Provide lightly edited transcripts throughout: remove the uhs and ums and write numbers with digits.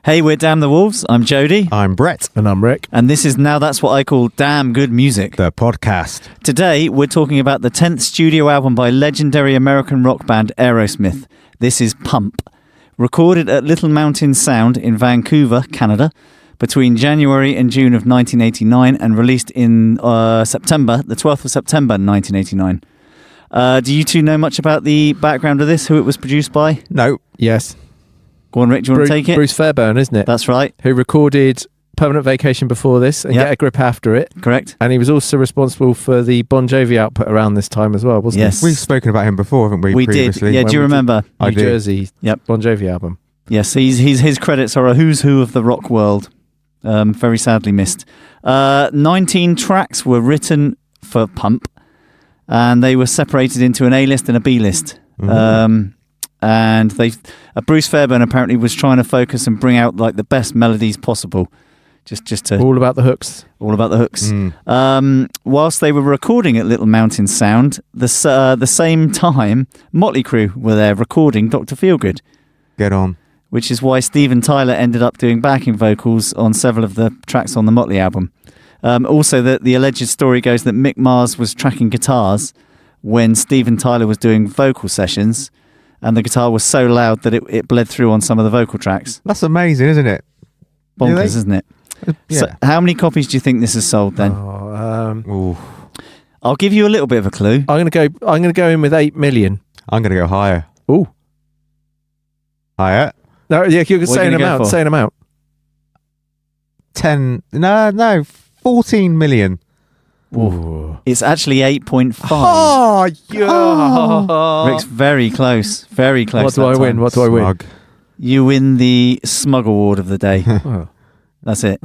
Hey, we're Damn the Wolves. I'm Jody. I'm Brett. And I'm Rick. And this is Now That's What I Call Damn Good Music. The podcast. Today, we're talking about the 10th studio album by legendary American rock band Aerosmith. This is Pump. Recorded at Little Mountain Sound in Vancouver, Canada, between January and June of 1989 and released in September, the 12th of September 1989. Do you two know much about the background of this, who it was produced by? No. Yes. Go on, Rick, do you want to take it? Bruce Fairbairn, isn't it? That's right. Who recorded Permanent Vacation before this and Get a Grip after it. Correct. And he was also responsible for the Bon Jovi output around this time as well, wasn't Yes. he? We've spoken about him before, haven't we? We previously? did. Yeah, do you remember? New Jersey Bon Jovi album. Yes, his credits are a who's who of the rock world. Very sadly missed. 19 tracks were written for Pump, and they were separated into an A-list and a B-list. Mm-hmm. And Bruce Fairbairn apparently was trying to focus and bring out like the best melodies possible. Just to all about the hooks. All about the hooks. Whilst they were recording at Little Mountain Sound, the same time, Motley Crue were there recording Dr. Feelgood. Get on. Which is why Steven Tyler ended up doing backing vocals on several of the tracks on the Motley album. Also, the alleged story goes that Mick Mars was tracking guitars when Steven Tyler was doing vocal sessions, and the guitar was so loud that it bled through on some of the vocal tracks. That's amazing, isn't it? Bonkers, isn't it? Yeah. So how many copies do you think this has sold then? I'll give you a little bit of a clue. I'm gonna go in with 8 million. I'm going to go higher. Ooh. Higher? No, yeah, you're saying them out. Saying them out. 14 million. Ooh. It's actually 8.5. Oh, yeah. Rick's very close. Very close. What do I win? What do I win? You win the Smug Award of the day. That's it.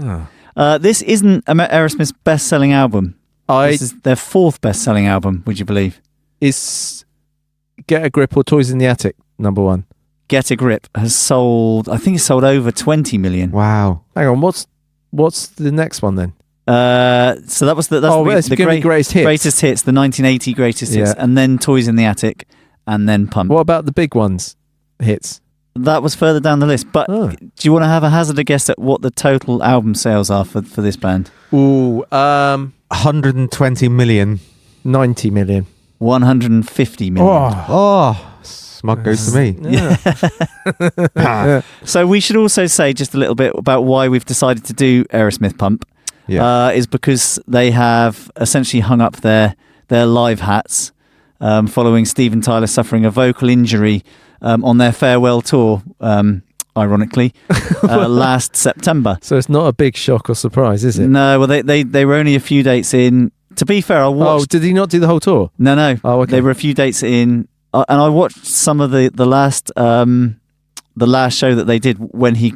This isn't Aerosmith's best-selling album. This is their 4th best-selling album, would you believe? Is Get a Grip or Toys in the Attic number 1? Get a Grip has sold, I think it's sold over 20 million. Wow. Hang on, what's the next one then? So that's the greatest hits. Greatest hits, the 1980 greatest hits, and then Toys in the Attic, and then Pump. What about the big ones hits? That was further down the list. But do you want to have a hazard a guess at what the total album sales are for this band? Ooh, 120 million. 90 million. 150 million. Smug goes to me. Yeah. So we should also say just a little bit about why we've decided to do Aerosmith Pump. Yeah. Is because they have essentially hung up their live hats following Steven Tyler suffering a vocal injury on their farewell tour, ironically, last September. So it's not a big shock or surprise, is it? No, well, they were only a few dates in. To be fair, I watched... Oh, did he not do the whole tour? No. Oh, okay. They were a few dates in... and I watched some of the last show that they did when he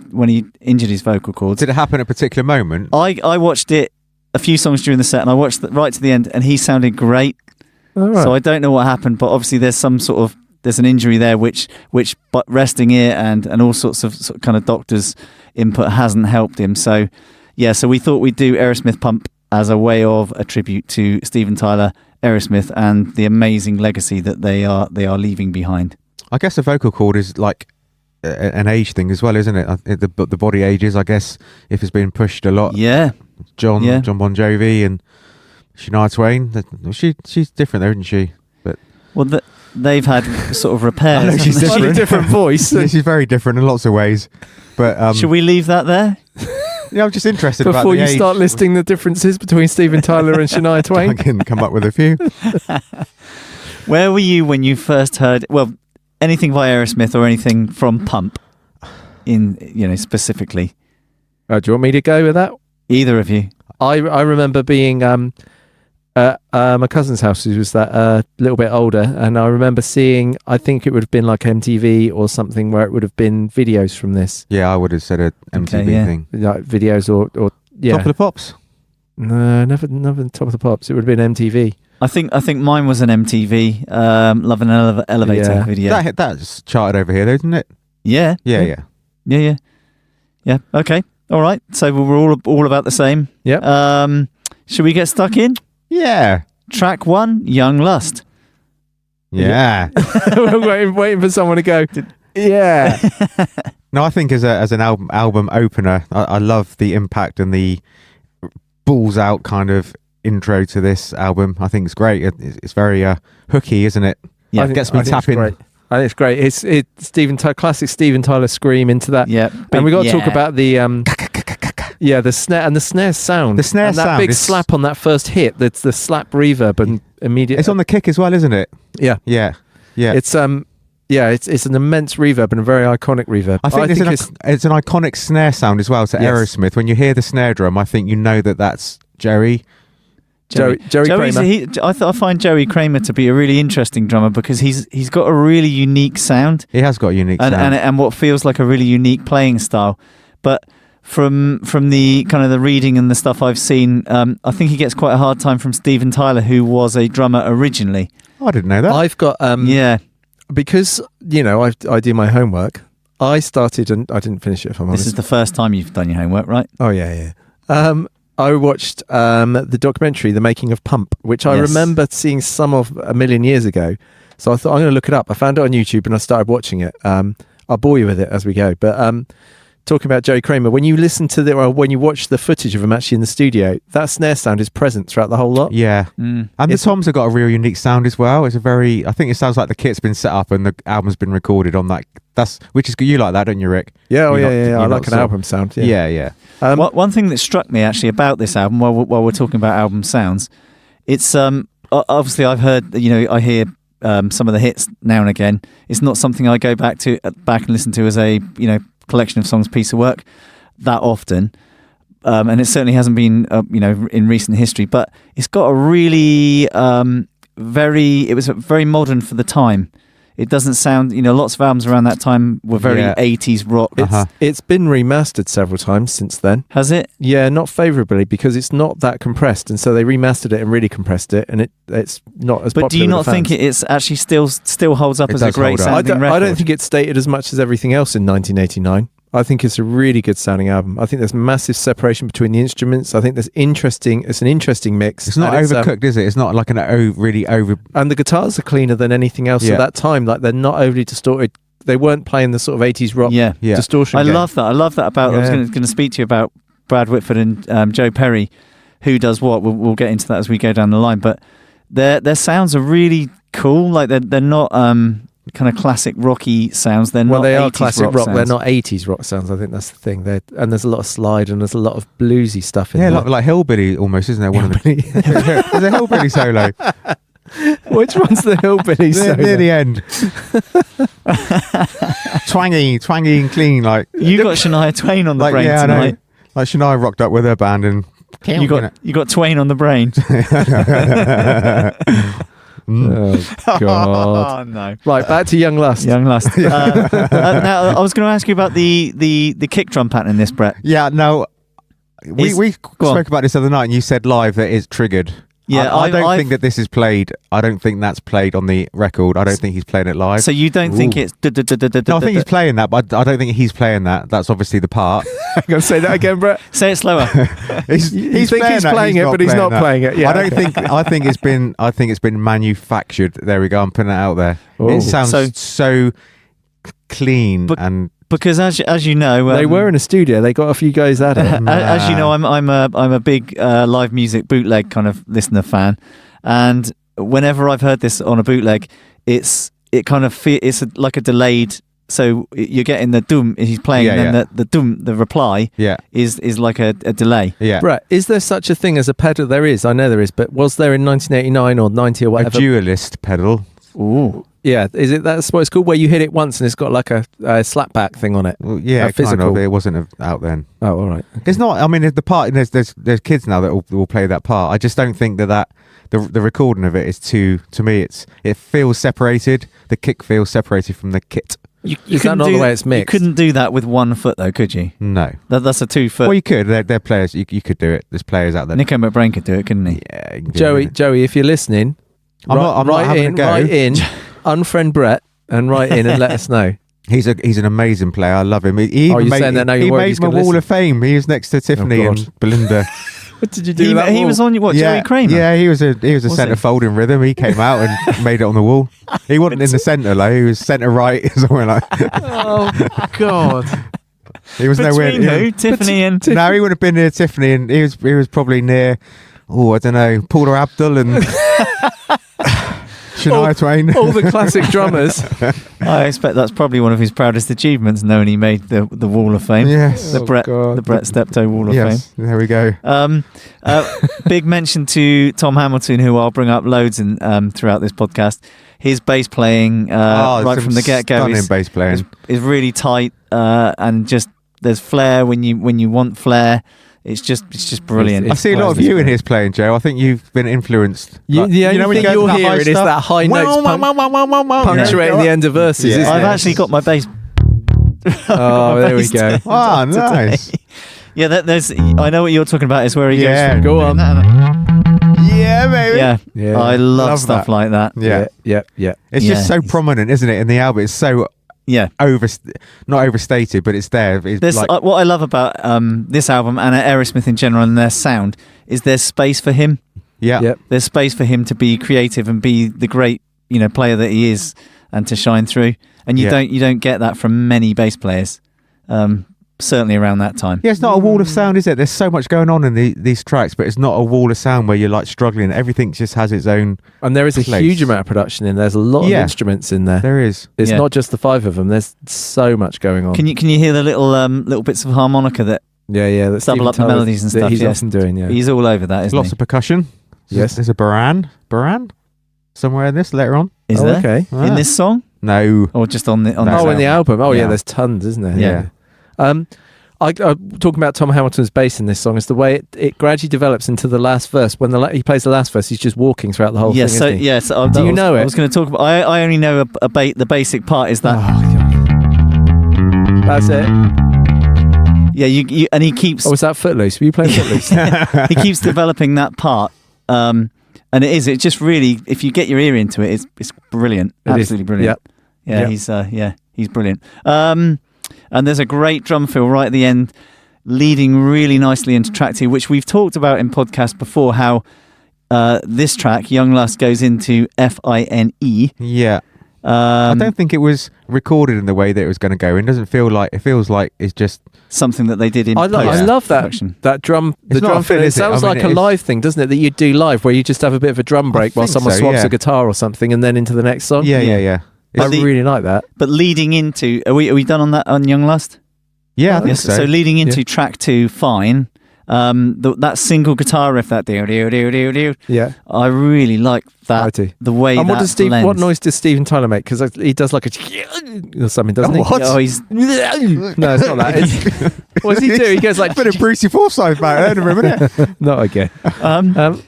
injured his vocal cords. Did it happen at a particular moment? I watched it a few songs during the set, and I watched right to the end, and he sounded great. Right. So I don't know what happened, but obviously there's an injury there which but resting ear and all sorts of kind of doctors' input hasn't helped him. So yeah, so we thought we'd do Aerosmith Pump as a way of a tribute to Steven Tyler, Aerosmith, and the amazing legacy that they are leaving behind. I guess the vocal cord is like an age thing as well, isn't it? The body ages, I guess, if it's been pushed a lot. Yeah. John Bon Jovi and Shania Twain. She's different though, isn't she? But they've had sort of repairs. I know she's different. Different voice. She's very different in lots of ways. But should we leave that there? Yeah, I'm just interested before about you start listing the differences between Steven Tyler and Shania Twain. I can come up with a few. Where were you when you first heard? Well, anything by Aerosmith or anything from Pump, specifically. Do you want me to go with that? Either of you. I remember being at my cousin's house, who was that little bit older, and I remember seeing, I think it would have been like MTV or something, where it would have been videos from this. Yeah, I would have said a MTV thing. Like videos or Top of the Pops? No, never Top of the Pops. It would have been MTV. I think mine was an MTV Love and Elevator video. That's charted over here, though, isn't it? Yeah. Yeah. Okay. All right. So we're all about the same. Yeah. Should we get stuck in? Yeah. Track 1, Young Lust. Yeah. We're waiting for someone to go. Yeah. No, I think as an album opener, I love the impact and the balls out kind of intro to this album. I think it's great. It's very hooky, isn't it? Yeah, it gets me tapping. I think it's great. It's classic Steven Tyler scream into that. Yeah, and we got to talk about the the snare sound. The snare and that sound big is- slap on that first hit. That's the slap reverb and immediate. It's on the kick as well, isn't it? Yeah. It's It's an immense reverb and a very iconic reverb. I think it's an iconic snare sound as well to Aerosmith. When you hear the snare drum, I think you know that's Jerry Kramer. I find Joey Kramer to be a really interesting drummer because he's got a really unique sound. He has got a unique sound. And what feels like a really unique playing style. But from the kind of the reading and the stuff I've seen, I think he gets quite a hard time from Steven Tyler, who was a drummer originally. I didn't know that. I've got because I do my homework. I started and I didn't finish it. If I'm honest, This is the first time you've done your homework, right? Oh yeah. I watched the documentary, The Making of Pump, which I remember seeing some of a million years ago. So I thought I'm going to look it up. I found it on YouTube and I started watching it. I'll bore you with it as we go. But talking about Joey Kramer, when you listen to when you watch the footage of him actually in the studio, that snare sound is present throughout the whole lot. Yeah. And the toms have got a real unique sound as well. I think it sounds like the kit's been set up and the album's been recorded on that. Which is good. You like that, don't you, Rick? Yeah, I like an album sound. Yeah. One thing that struck me actually about this album, while we're talking about album sounds, it's obviously I've heard, I hear some of the hits now and again. It's not something I go back and listen to as a collection of songs, piece of work that often, and it certainly hasn't been in recent history. But it's got a really it was very modern for the time. It doesn't sound, lots of albums around that time were very 80s rock. It's been remastered several times since then. Has it? Yeah, not favourably because it's not that compressed, and so they remastered it and really compressed it, and it's not as popular. But do you not think it's actually still holds up as a great sounding record? I don't think it's dated as much as everything else in 1989. I think it's a really good sounding album. I think there's massive separation between the instruments. I think it's an interesting mix. It's not overcooked, is it? It's not like really over. And the guitars are cleaner than anything else at that time. Like they're not overly distorted. They weren't playing the sort of 80s rock distortion. I love that. I love that about. I was going to speak to you about Brad Whitford and Joe Perry, who does what. We'll get into that as we go down the line. But their sounds are really cool. Like they're not kind of classic rocky sounds. They are classic rock. Sounds. They're not 80s rock sounds. I think that's the thing. And there's a lot of slide and there's a lot of bluesy stuff in there. Yeah, like hillbilly almost, isn't there? One of the there's a hillbilly solo. Which one's the hillbilly solo? Near the end. twangy and clean. Like you got Shania Twain on the brain tonight. I know. Like Shania rocked up with her band and you got Twain on the brain. Oh God! Oh no! Right, back to Young Lust. Young Lust. Now, I was going to ask you about the kick drum pattern in this, Brett. Yeah, no, we spoke about this the other night, and you said live that it's triggered. Yeah, I don't think that this is played. I don't think that's played on the record. I don't think he's playing it live. So you don't think it's? No, I think he's playing that, but I don't think he's playing that. That's obviously the part. I'm going to say that again, Brett. Say it slower. He's playing it, but he's not playing it. Yeah, I think it's been manufactured. There we go. I'm putting it out there. Ooh. It sounds so clean and. Because as you know, they were in a studio. They got a few guys at it. As you know, I'm a big live music bootleg kind of listener fan, and whenever I've heard this on a bootleg, it's like a delayed. So you're getting the doom he's playing, and then the doom, the reply, is like a delay. Yeah, Brett, is there such a thing as a pedal? There is. I know there is, but was there in 1989 or 90 or whatever? A dualist pedal. Ooh. Yeah, that's what it's called, where you hit it once and it's got like a slapback thing on it. Well, yeah, physical. kind of. It wasn't out then. Oh, all right. Okay. It's not. I mean, the part there's kids now that will play that part. I just don't think that the recording of it is too. To me, it feels separated. The kick feels separated from the kit. Is that not the way it's mixed? You couldn't do that with 1 foot though, could you? No. That's a 2 foot. Well, you could. They're players. You could do it. There's players out there. Nico McBrain could do it, couldn't he? Yeah. Joey, if you're listening, write in, unfriend Brett. And write in and let us know. He's an amazing player. I love him. He saying that now you're worried made he's my gonna Wall listen? of Fame. He was next to Tiffany and Belinda. What did you do? He was on Jerry Kramer? Yeah, he was a Was centre he? folding rhythm. He came out and made it on the wall. He wasn't in the centre though. He was centre right, somewhere like. Oh God! He was nowhere. Between who? Tiffany and... No, he would have been near Tiffany, and he was probably near. Oh, I don't know, Paula Abdul and Shania Twain. All the classic drummers. I expect that's probably one of his proudest achievements, knowing he made the Wall of Fame. Yes. The Brett Steptoe Wall of Yes, Fame. there we go. Big mention to Tom Hamilton, who I'll bring up loads in, throughout this podcast. His bass playing, right from the get-go, stunning bass playing. is really tight, and just there's flair when you want flair. It's just brilliant. I see a lot of you in his playing, Joe. I think you've been influenced. The only thing you're hearing is that high notes punctuating the end of verses. Yeah. Isn't I've it? actually got my bass. Oh, there we go. Oh, nice. Yeah, there's. I know what you're talking about. Is where he Yeah. goes. Go on. Yeah, baby. Yeah, I love Love stuff that. like that. Yeah. It's Yeah. just so prominent, isn't it? In the album, it's so Yeah. not overstated, but it's there. It's There's, like, what I love about this album and Aerosmith in general and their sound is there's space for him. yeah. Yep. There's space for him to be creative and be the great, player that he is, and to shine through. And you don't get that from many bass players. Certainly around that time. Yeah, it's not a wall of sound, is it? There's so much going on in these tracks, but it's not a wall of sound where you're like struggling. Everything just has its own. And there is a place. huge amount of production in there. There's a lot of instruments in there. There is. It's Yeah. not just the five of them. There's so much going on. Can you hear the little bits of harmonica that Yeah. That's double up the melodies and stuff? He's Yeah. often doing. Yeah. He's all over that, isn't Lots he? of percussion. Yes. There's a baran somewhere in this later on. Is Oh, there okay. in this song No. or just on the No. this Oh, in the album. Oh, Yeah. there's tons, isn't there? Yeah. I talking about Tom Hamilton's bass in this song is the way it gradually develops into the last verse. When he plays the last verse, he's just walking throughout the whole thing. So Isn't he? yes, Do you know it? I was going to talk about. I only know the basic part is that. That's it. Yeah, you and he keeps Oh, was that Footloose? Were you playing Footloose? he keeps developing that part. And it just really, if you get your ear into it, it's brilliant. It is. Absolutely brilliant. Yep. Yeah, he's brilliant. And there's a great drum fill right at the end, leading really nicely into track 2, which we've talked about in podcasts before, how this track, Young Lust, goes into Fine. Yeah. I don't think it was recorded in the way that it was going to go. It doesn't feel like it feels like it's just something that they did in I love that post-production. that drum. The It's not drum a fill, fill. It is it? sounds I mean, like a live thing, doesn't it? That you do live, where you just have a bit of a drum break while think someone so, swaps yeah. a guitar or something, and then into the next song. yeah. Yeah. I But the- really like that. But leading into, are we done on that on Young Lust? Yeah, I think Yes. so. So leading into track 2, Fine. That single guitar riff, that do. Yeah, I really like that. I do. The way And that what blends. noise does Steven Tyler make? Because he does like a or something, doesn't he? What? Oh, he's No, it's not that. What does he do? He goes like bit of Brucey Forsyth about it in a minute. not again.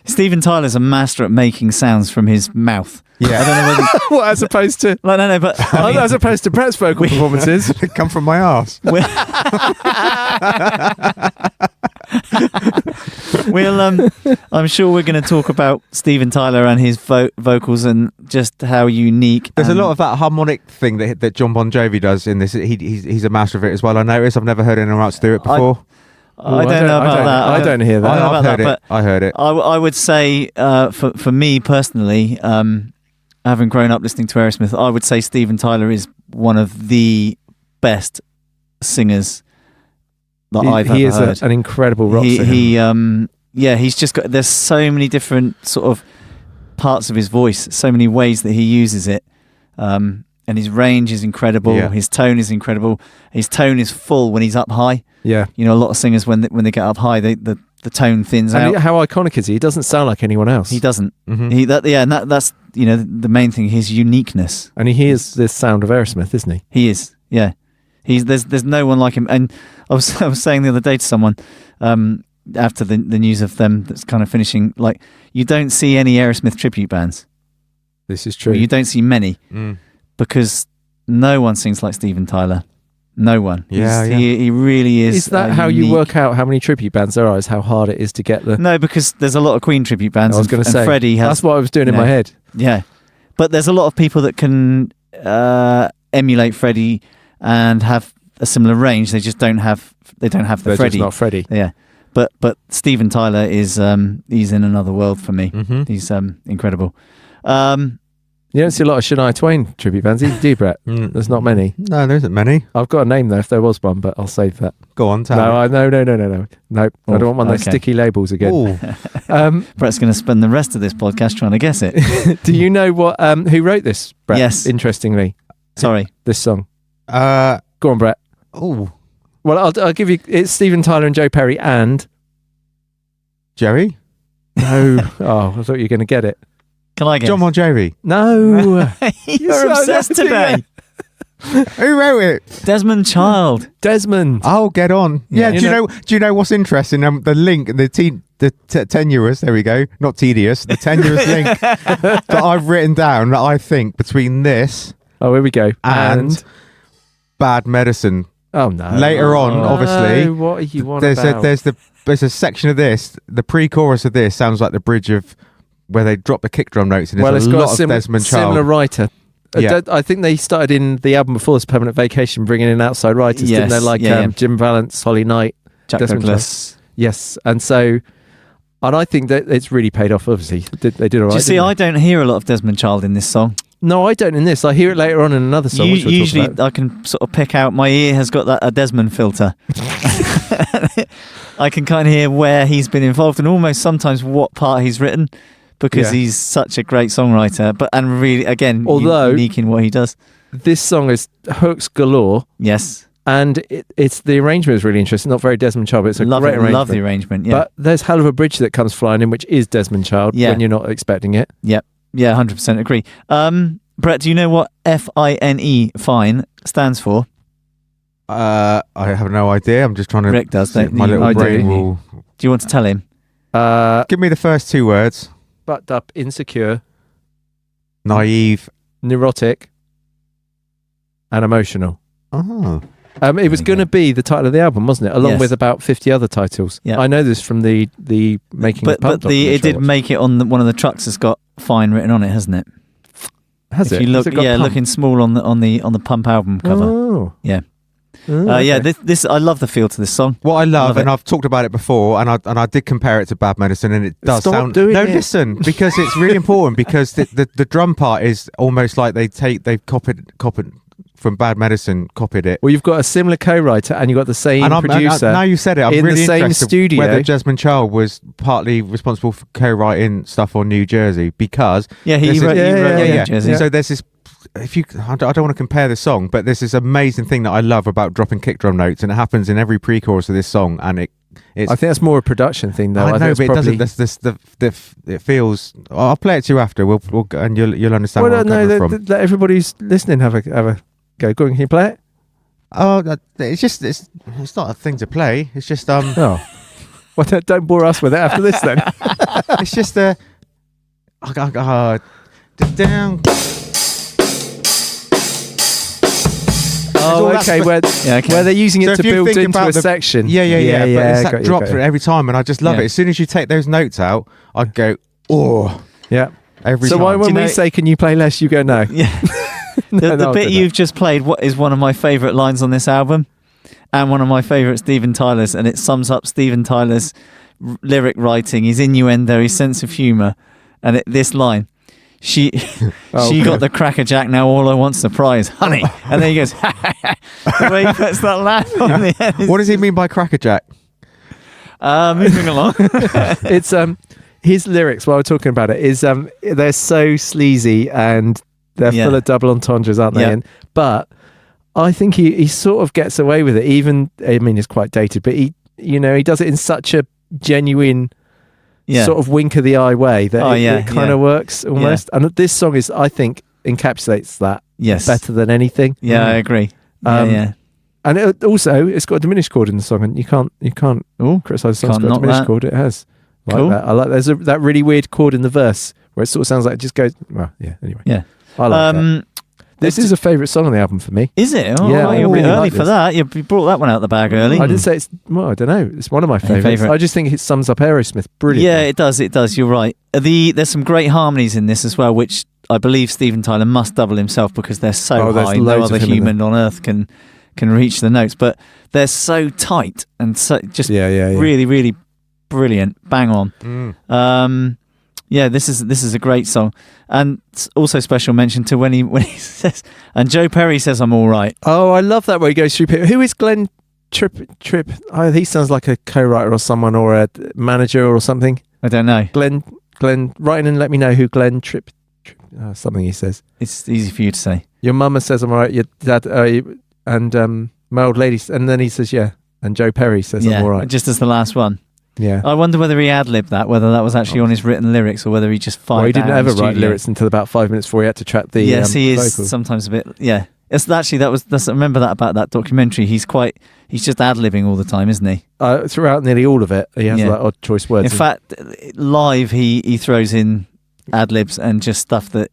Steven Tyler's a master at making sounds from his mouth. I Yeah. don't know whether. What as opposed to No, but I mean, as opposed to Brett's vocal performances? They come from my arse. I'm sure we're going to talk about Steven Tyler and his vocals and just how unique. There's a and- lot of that harmonic thing that John Bon Jovi does in this. He's a master of it as well. I noticed. I've never heard anyone else do it before. I don't know about that. I don't hear that. I don't know I've about heard that, it. I heard it. I would say for me personally, having grown up listening to Aerosmith, I would say Steven Tyler is one of the best singers that I've he ever is heard. an incredible rock singer. He's just got. There's so many different sort of parts of his voice, so many ways that he uses it, and his range is incredible. Yeah. His tone is incredible. His tone is full when he's up high. Yeah. You know, a lot of singers when they get up high, the tone thins And out. how iconic is he? He doesn't sound like anyone else. He doesn't. Mhm. And that's the main thing. His uniqueness. And he hears this sound of Aerosmith, isn't he? He is. Yeah. There's no one like him. And I was saying the other day to someone after the news of them that's kind of finishing, like, you don't see any Aerosmith tribute bands. This is true. You don't see many Mm. because no one sings like Steven Tyler. No one. Yeah, yeah. He really is. Is that how you work out how many tribute bands there are? Is how hard it is to get the... No, because there's a lot of Queen tribute bands. I was going to say. Freddie has. That's what I was doing in you my know, head. Yeah, but there's a lot of people that can emulate Freddie and have a similar range. They just don't have the They're Freddie. just not Freddie. Yeah, But Steven Tyler is he's in another world for me. Mhm. He's incredible. You don't see a lot of Shania Twain tribute bands, do you, Brett? There's not many. No, there isn't many. I've got a name though, if there was one, but I'll save that. Go on, tell me. No. Nope. I don't want one of those okay. sticky labels again. Ooh. Brett's going to spend the rest of this podcast trying to guess it. Do you know what? Who wrote this, Brett? Yes. Interestingly, Sorry. this song. Uh, Go on, Brett. oh, Well, I'll give you. It's Steven Tyler and Joe Perry and. Jerry? No. Oh, I thought you were going to get it. Can I guess? John Bon Jovi. No. You're obsessed today. Who wrote it? Desmond Child. Desmond. Oh, get on. Yeah. Yeah. Do you know what's interesting? The link, the tenuous. There we go. Not tedious. The tenuous link that I've written down. That I think between this Oh, here we go. and Bad Medicine. Oh no. Later on, obviously, No, what are you on there's about? a section of this. The pre-chorus of this sounds like the bridge of where they drop the kick drum notes, and there's it's a got lot of Desmond similar Child. writer. Yeah. I think they started in the album before this, Permanent Vacation, bringing in outside writers, didn't they? Yes, Like yeah. Jim Vallance, Holly Knight. Jack Desmond Douglas. Yes, and I think that it's really paid off. Obviously, they did all right. Do you see, didn't I don't hear a lot of Desmond Child in this song. they? No, I don't in this. I hear it later on in another song. which we'll talk Usually, about. I can sort of pick out. My ear has got a Desmond filter. I can kind of hear where he's been involved and almost sometimes what part he's written, because Yeah. he's such a great songwriter. And really, again, Although- unique in what he does. This song is hooks galore, Yes, and it's the arrangement is really interesting. Not very Desmond Child, but it's a love great it. arrangement. Love the arrangement. Yeah, But there's hell of a bridge that comes flying in, which is Desmond Child Yeah. when you're not expecting it. yeah, 100% agree. Brett, do you know what FINE fine stands for? I have no idea. I'm just trying to. Rick does, see if don't my you? little I do. brain will. Do you want to tell him? Give me the first two words. Bucked up, insecure, Naive. neurotic, and emotional. Oh. It was going to be the title of the album, wasn't it? Along Yes. with about 50 other titles. Yeah. I know this from the making But of Pump it did documentary. make it on one of the trucks. Has got fine written on it, hasn't it? Has If it? you look, Has it got yeah, Pump? looking small on the Pump album cover. Oh. Yeah. Oh, Yeah, okay. this I love the feel to this song. What I love, Love and it. I've talked about it before, and I did compare it to Bad Medicine, and it does Stop sound. doing No, it. listen, because it's really important. Because the drum part is almost like they've copied from Bad Medicine, copied it. Well, you've got a similar co-writer and you've got the same And producer. now you said it, I'm in the really same interested studio. whether Desmond Child was partly responsible for co-writing stuff on New Jersey, because Yeah, he This is- wrote, he yeah, wrote yeah, New yeah. Jersey. So there's this. I don't want to compare the song, but there's this amazing thing that I love about dropping kick drum notes, and it happens in every pre-chorus of this song, and it's. I think that's more a production thing, though. I know, think but it's it probably... doesn't. It feels. I'll play it to you after. We'll and you'll understand where I'm coming from. let everybody who's listening have a go. Go on, can you play it? Oh, it's not a thing to play. It's just Oh. Well, don't bore us with it after this, then. it's just a. Down. Oh, all that okay. sp- Where they're using So it to if you build think into about a the- section. Yeah. But it's that got you, drop got you. every time, and I just love Yeah. it. As soon as you take those notes out, I'd go, oh, Yeah. every So time. why, when Do you we know- say, "Can you play less?" you go, "No." Yeah. No, the I'll bit do you've just played is one of my favourite lines on this album, and one of my favourite Steven Tyler's, and it sums up Steven Tyler's lyric writing, his innuendo, his sense of humour, and this line. She Oh, got the Cracker Jack, now all I want's the prize, honey. And then he goes, the way he puts that laugh on the end. What does he mean by Cracker Jack? Moving along. It's his lyrics while we're talking about it is they're so sleazy and they're Yeah. full of double entendres, aren't they? Yeah. But I think he sort of gets away with it. Even, I mean, it's quite dated, but he does it in such a genuine Yeah. sort of wink of the eye way that Oh, yeah, it kind yeah. of works almost. And this song is, I think, encapsulates that Yes. better than anything. Yeah, I agree. Yeah, Um, yeah. And it's got a diminished chord in the song, and you can't Oh, criticize the song's Can't got a knock diminished that. chord. It has. I Cool. like that. I like that really weird chord in the verse where it sort of sounds like it just goes. Well, yeah. Anyway, yeah. I like that. This is a favourite song on the album for me. Is it? Oh, Yeah, right, I you're a bit really early like for this. that. You brought that one out the bag early. I didn't say it's. Well, I don't know. It's one of my favourites. favourite? I just think it sums up Aerosmith brilliantly. Yeah, it does. It does. You're right. There's some great harmonies in this as well, which I believe Steven Tyler must double himself because they're so Oh, there's high. No loads other of him in human on earth can can reach the notes, but they're so tight and so just really, really brilliant. Bang on. This is a great song, and also special mention to when he says, and Joe Perry says, "I'm all right." Oh, I love that where he goes through. Who is Glenn Tripp? Oh, he sounds like a co-writer or someone or a manager or something. I don't know. Glenn, write in and let me know who Glenn Tripp something he says. It's easy for you to say. Your mama says I'm all right. Your dad, and my old lady, and then he says, yeah. And Joe Perry says I'm all right. Just as the last one. Yeah. I wonder whether he ad-libbed that, whether that was actually on his written lyrics or whether he just fired. Well, he didn't ever write lyrics until about 5 minutes before he had to track the Yes, he is vocals. sometimes a bit. Yeah. It's actually I remember that about that documentary. He's just ad-libbing all the time, isn't he? Throughout nearly all of it, he has like odd choice words. In fact, live he throws in ad-libs and just stuff that,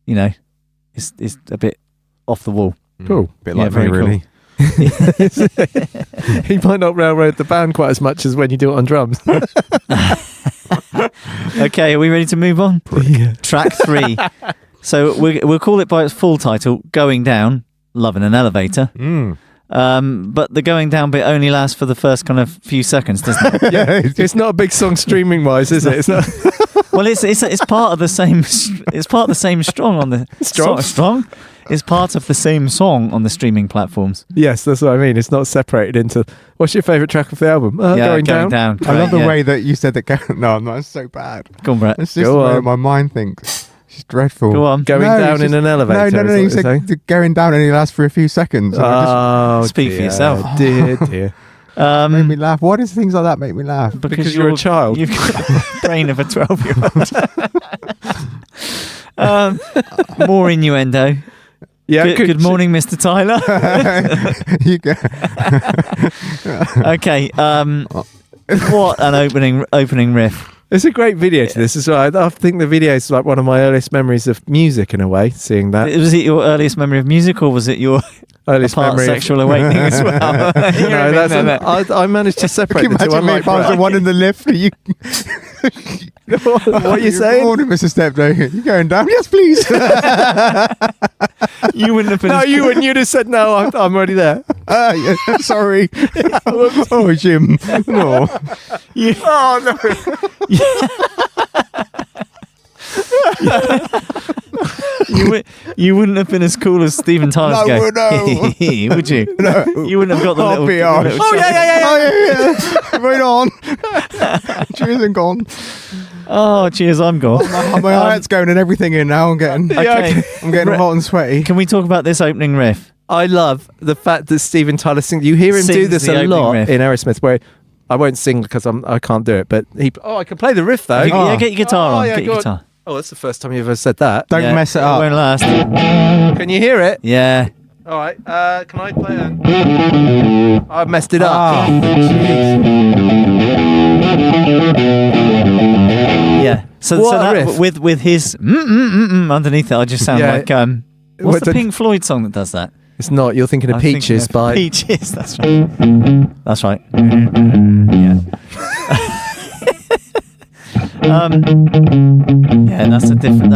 is a bit off the wall. Cool. Bit like me, really. Cool. He might not railroad the band quite as much as when you do it on drums. Okay, are we ready to move on? Yeah. Track 3. So we'll call it by its full title, Going Down, Love in an Elevator. But the going down bit only lasts for the first kind of few seconds, doesn't it? Yeah, it's not a big song streaming wise, is it? It's not. Well, it's part of the same. It's part of the same strong on the strong. It's part of the same song on the streaming platforms. Yes, that's what I mean. It's not separated into. What's your favourite track of the album? Going down. I love the way that you said that. No, I'm not. It's so bad. Go on, Brett. It's just the way that my mind thinks. It's dreadful. Go on. Going down in an elevator. No. You said going down only lasts for a few seconds. Speak for yourself. Dear. Made me laugh. Why does things like that make me laugh? Because you're a child. You've got the brain of a 12-year-old. More innuendo. Yeah. Good morning, Mr. Tyler. You go. Okay. What an opening riff. It's a great video to this as well. I think the video is like one of my earliest memories of music in a way, seeing that. Was it your earliest memory of music, or was it your earliest memory sexual awakening as well? I managed to separate Can you the two. imagine me if I was the one in the lift? You... What are you saying? Good morning, Mr. Stepdad. You going down? Yes, please. You wouldn't have been. No, you wouldn't. You'd have said no. I'm already there. Yeah, sorry. Oh, Jim. No. Oh no. You wouldn't have been as cool as Steven Tyler's No, would you? No. You wouldn't have got the little. yeah. Oh yeah. Right on. Cheers and gone. Oh, cheers! I'm gone. My heart's going and everything in now. I'm getting hot and sweaty. Can we talk about this opening riff? I love the fact that Steven Tyler sings. You hear him do Sings this the a opening lot riff. in Aerosmith, where I won't sing because I can't do it. But I can play the riff though. Yeah, get your guitar on. yeah, Get your go on. guitar. Oh, that's the first time you've ever said that. Don't mess it up. Won't last. Can you hear it? Yeah. All right. Can I play it? I messed it up. Yeah. So What a that riff. with his underneath it, I just sound like what's the Pink Floyd song that does that? It's not. You're thinking of I'm Peaches thinking of by. Peaches. That's right. That's right. Yeah. Yeah, that's a different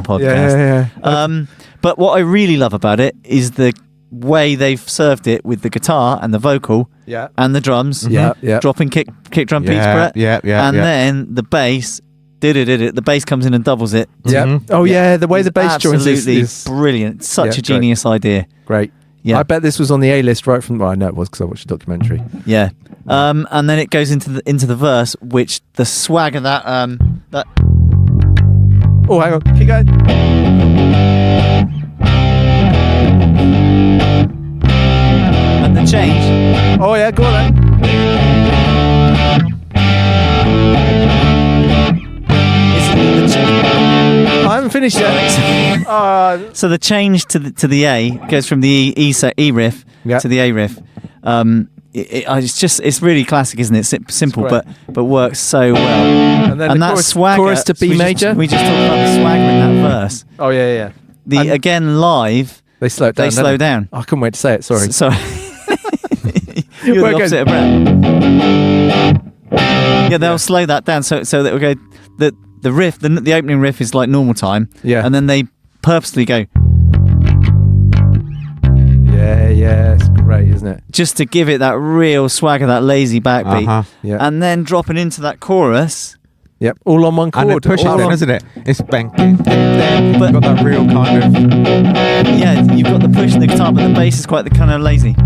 podcast. Yeah. But what I really love about it is the way they've served it with the guitar and the vocal Yeah. and the drums. Yeah. Yeah. Dropping kick drum beats, Brett. Yeah. And then the bass. The bass comes in and doubles it. Yeah. Mhm. Oh yeah. The way the bass joins absolutely is brilliant. Such Yeah, a genius idea. great. Yeah. I bet this was on the A list right from. Well, I know it was because I watched the documentary. Yeah. And then it goes into the verse, which the swag of that that Oh, hang on. Keep going. and the change. Oh yeah. Go on then. I haven't finished yet. So the change to the A goes from the E riff Yeah. to the A riff. It's really classic, isn't it? Simple, It's but works so well. And then And the that chorus, swagger. chorus to B we major. Just talked about the swagger in that verse. Oh yeah. And- Again live, They slow it down. they don't slow down. I couldn't wait to say it. Sorry. So you're Well, the it opposite of Brett. Yeah, they'll slow that down so that will go the riff, the opening riff is like normal time. Yeah. And then they purposely go. Yeah. yeah, it's great, isn't it? just to give it that real swagger, that lazy backbeat, Yeah. and then dropping into that chorus. Yep, all on one chord. And it pushes all then, on- isn't it? It's bang, bang, bang. But- You've got that real kind of... Yeah, you've got the push in the guitar, but the bass is quite the kind of lazy.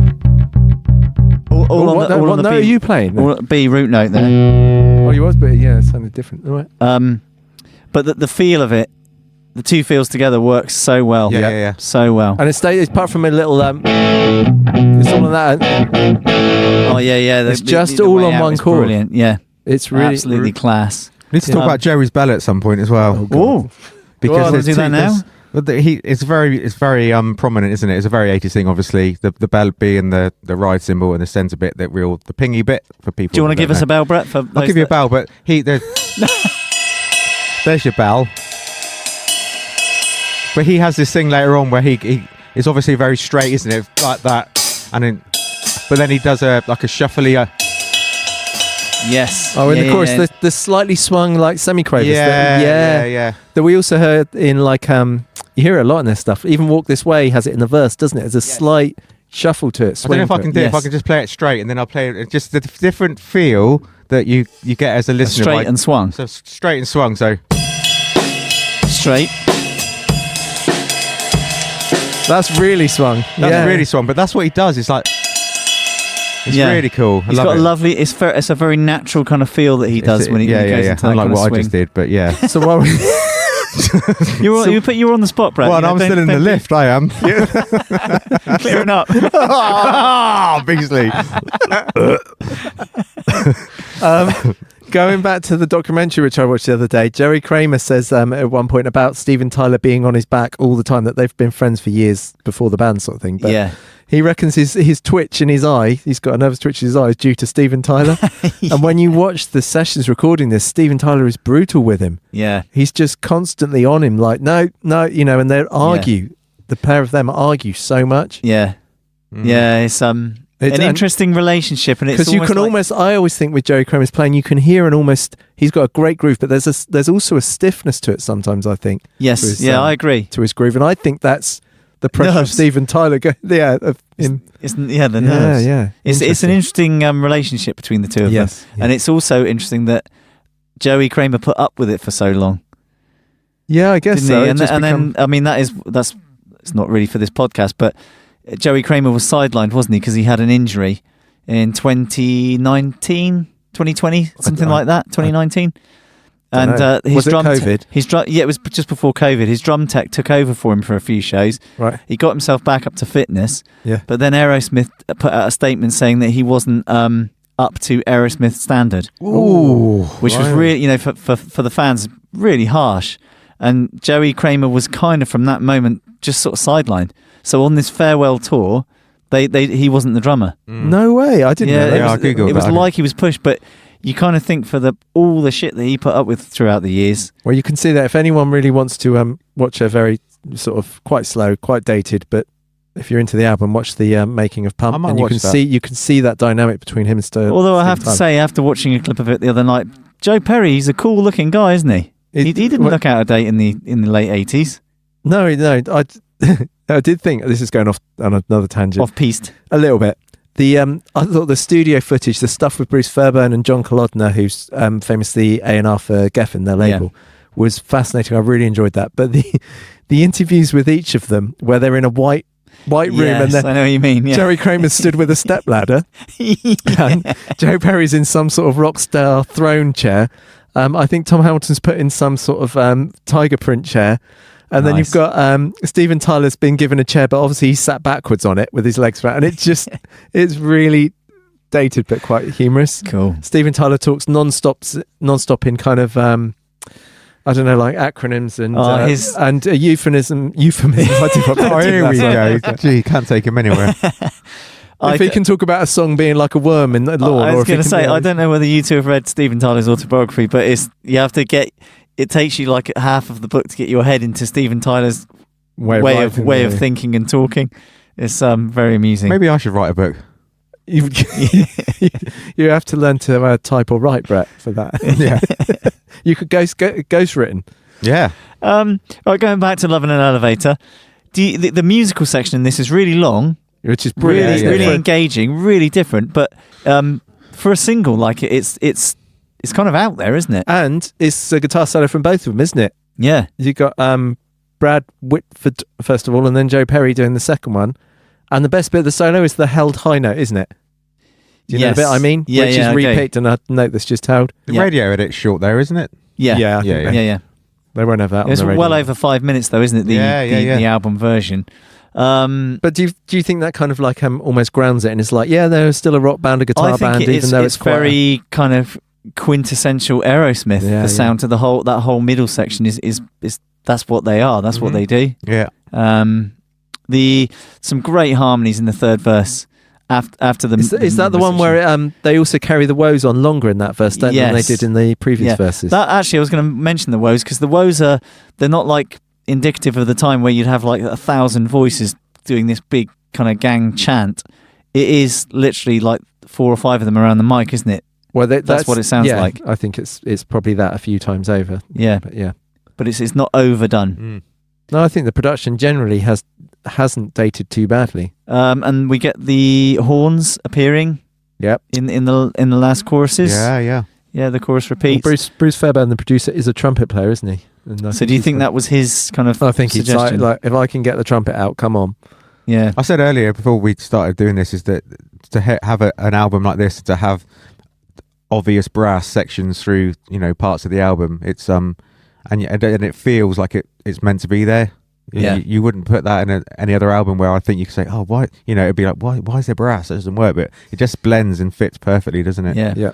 All Oh, on what the, all what on the note B, are you playing? all B root note there. Oh, you was, but yeah, it sounded different. All right. But the feel of it, the two feels together works so well. Yeah. So well. And it's apart from a little it's all on that. Oh yeah. It's just all way on out one is chord. Brilliant. Yeah, It's really absolutely class. We need to talk about Jerry's bell at some point as well. Oh, Because wanna there's do that now? It's very prominent, isn't it? It's a very 80s thing, obviously. The bell being the ride cymbal and the centre bit, the pingy bit for people. do you want to give us a bell, Brett? I'll give you a bell, but there's your bell. But he has this thing later on where he is obviously very straight, isn't it? Like that, but then he does a shuffly. Yes. Oh, and Yeah, of course yeah. the slightly swung like semi-quavers. Yeah. That we also heard in like you hear it a lot in this stuff. Even Walk This Way has it in the verse, doesn't it? There's a slight shuffle to it. I don't know if I swing can to do it. it. If I can just play it straight and then I'll play it. Just the different feel that you get as a listener. Straight and swung. So straight and swung. So Straight. That's really swung. that's really swung. But that's what he does. It's like it's Yeah. really cool. I He's love got it. a lovely. It's a very natural kind of feel that he does when he goes into that Unlike kind of what I swing. just did, but yeah. So while we You were on the spot, Brett. Well, you know, I'm don't- still in the don't be lift. I am. Clearing up. Oh, Beasley. Going back to the documentary which I watched the other day, Jerry Kramer says at one point about Steven Tyler being on his back all the time, that they've been friends for years before the band sort of thing. But Yeah. he reckons his twitch in his eye, he's got a nervous twitch in his eye, is due to Steven Tyler. And when you watch the sessions recording this, Steven Tyler is brutal with him. Yeah. He's just constantly on him, like, no, and they argue. The pair of them argue so much. Yeah. Yeah. It's an interesting relationship, and it's Because you can almost, I always think with Jerry Kramer's playing, you can hear he's got a great groove, but there's also a stiffness to it sometimes, I think. Yes. to his, Yeah, I agree. To his groove. And I think that's the pressure of Nerves. Steven Tyler. The nerves. Yeah. It's an interesting relationship between the two of Yes, them, yeah. and it's also interesting that Joey Kramer put up with it for so long, Yeah, I guess didn't so. he? It And, just and become- then I mean it's not really for this podcast, but Joey Kramer was sidelined, wasn't he? Because he had an injury in 2019, 2020, something like that, 2019. And know. his Was it drum COVID? Yeah, it was just before COVID. His drum tech took over for him for a few shows. Right. He got himself back up to fitness. Yeah. But then Aerosmith put out a statement saying that he wasn't up to Aerosmith standard, Ooh. which was really, for the fans, really harsh. And Joey Kramer was kind of from that moment just sort of sidelined. So on this farewell tour, he wasn't the drummer. No way. I didn't know that. I Googled it was that. like he was pushed, but you kind of think for all the shit that he put up with throughout the years. Well, you can see that if anyone really wants to watch a very sort of quite slow, quite dated, but if you're into the album, watch the making of Pump, I might and you watch can that. see that dynamic between him and Stone. Although I have to say, after watching a clip of it the other night, Joe Perry, he's a cool looking guy, isn't he? He didn't look out of date in the late 80s. No, I did think this is going off on another tangent. Off piste. A little bit. I thought the studio footage, the stuff with Bruce Fairbairn and John Kolodner, who's famously A&R for Geffen, their label, was fascinating. I really enjoyed that. But the interviews with each of them, where they're in a white room, Yes, and I know what you mean. Yeah. Jerry Kramer stood with a stepladder, and Joe Perry's in some sort of rock star throne chair. I think Tom Hamilton's put in some sort of tiger print chair. And then you've got Steven Tyler's been given a chair, but obviously he sat backwards on it with his legs flat. And it's really dated, but quite humorous. Cool. Steven Tyler talks non-stop in kind of, I don't know, like acronyms and euphemism. Oh, here we go. Gee, can't take him anywhere. If he can talk about a song being like a worm in the lawn. I was going to say, I don't. don't know whether you two have read Steven Tyler's autobiography, but you have to get. It takes you like half of the book to get your head into Steven Tyler's way of thinking and talking. It's very amusing. Maybe I should write a book. You have to learn to type or write, Brett, for that. Yeah. You could ghost written. Yeah. Right, going back to Love in an Elevator, the musical section in this is really long. which is brilliant. Really engaging, really different. But for a single, like it's kind of out there, isn't it? And it's a guitar solo from both of them, isn't it? Yeah. You got Brad Whitford first of all, and then Joe Perry doing the second one. And the best bit of the solo is the held high note, isn't it? Do you know the bit I mean? Yeah, which is repicked and a note that's just held. The radio edit's short there, isn't it? Yeah. Yeah. They won't have that. It's on the radio. well over 5 minutes, though, isn't it? The album version. But do you think that kind of like almost grounds it and it's like, yeah, they're still a rock band, a guitar band, even though it's very kind of quintessential Aerosmith. The sound to that whole middle section is that's what they are. That's what they do. Yeah. Some great harmonies in the third verse. After the is that the one where they also carry the woes on longer in that verse, don't they, than they did in the previous verses? That actually, I was going to mention the woes because the woes they're not like indicative of the time where you'd have like 1,000 voices doing this big kind of gang chant. It is literally like 4 or 5 of them around the mic, isn't it? Well, that's what it sounds like. I think it's probably that a few times over. Yeah, but it's not overdone. No, I think the production generally hasn't dated too badly. And we get the horns appearing. Yep. In the last choruses. Yeah. The chorus repeats. Well, Bruce Fairbairn, the producer, is a trumpet player, isn't he? So do you think that was his kind of? I think suggestion? It's like if I can get the trumpet out, come on. Yeah. I said earlier before we started doing this is that to have an album like this, to have obvious brass sections through parts of the album, it's and it feels like it's meant to be there. Yeah. You wouldn't put that in any other album where I think you could say, oh, why? It'd be like, why is there brass? That doesn't work, but it just blends and fits perfectly, doesn't it? Yeah.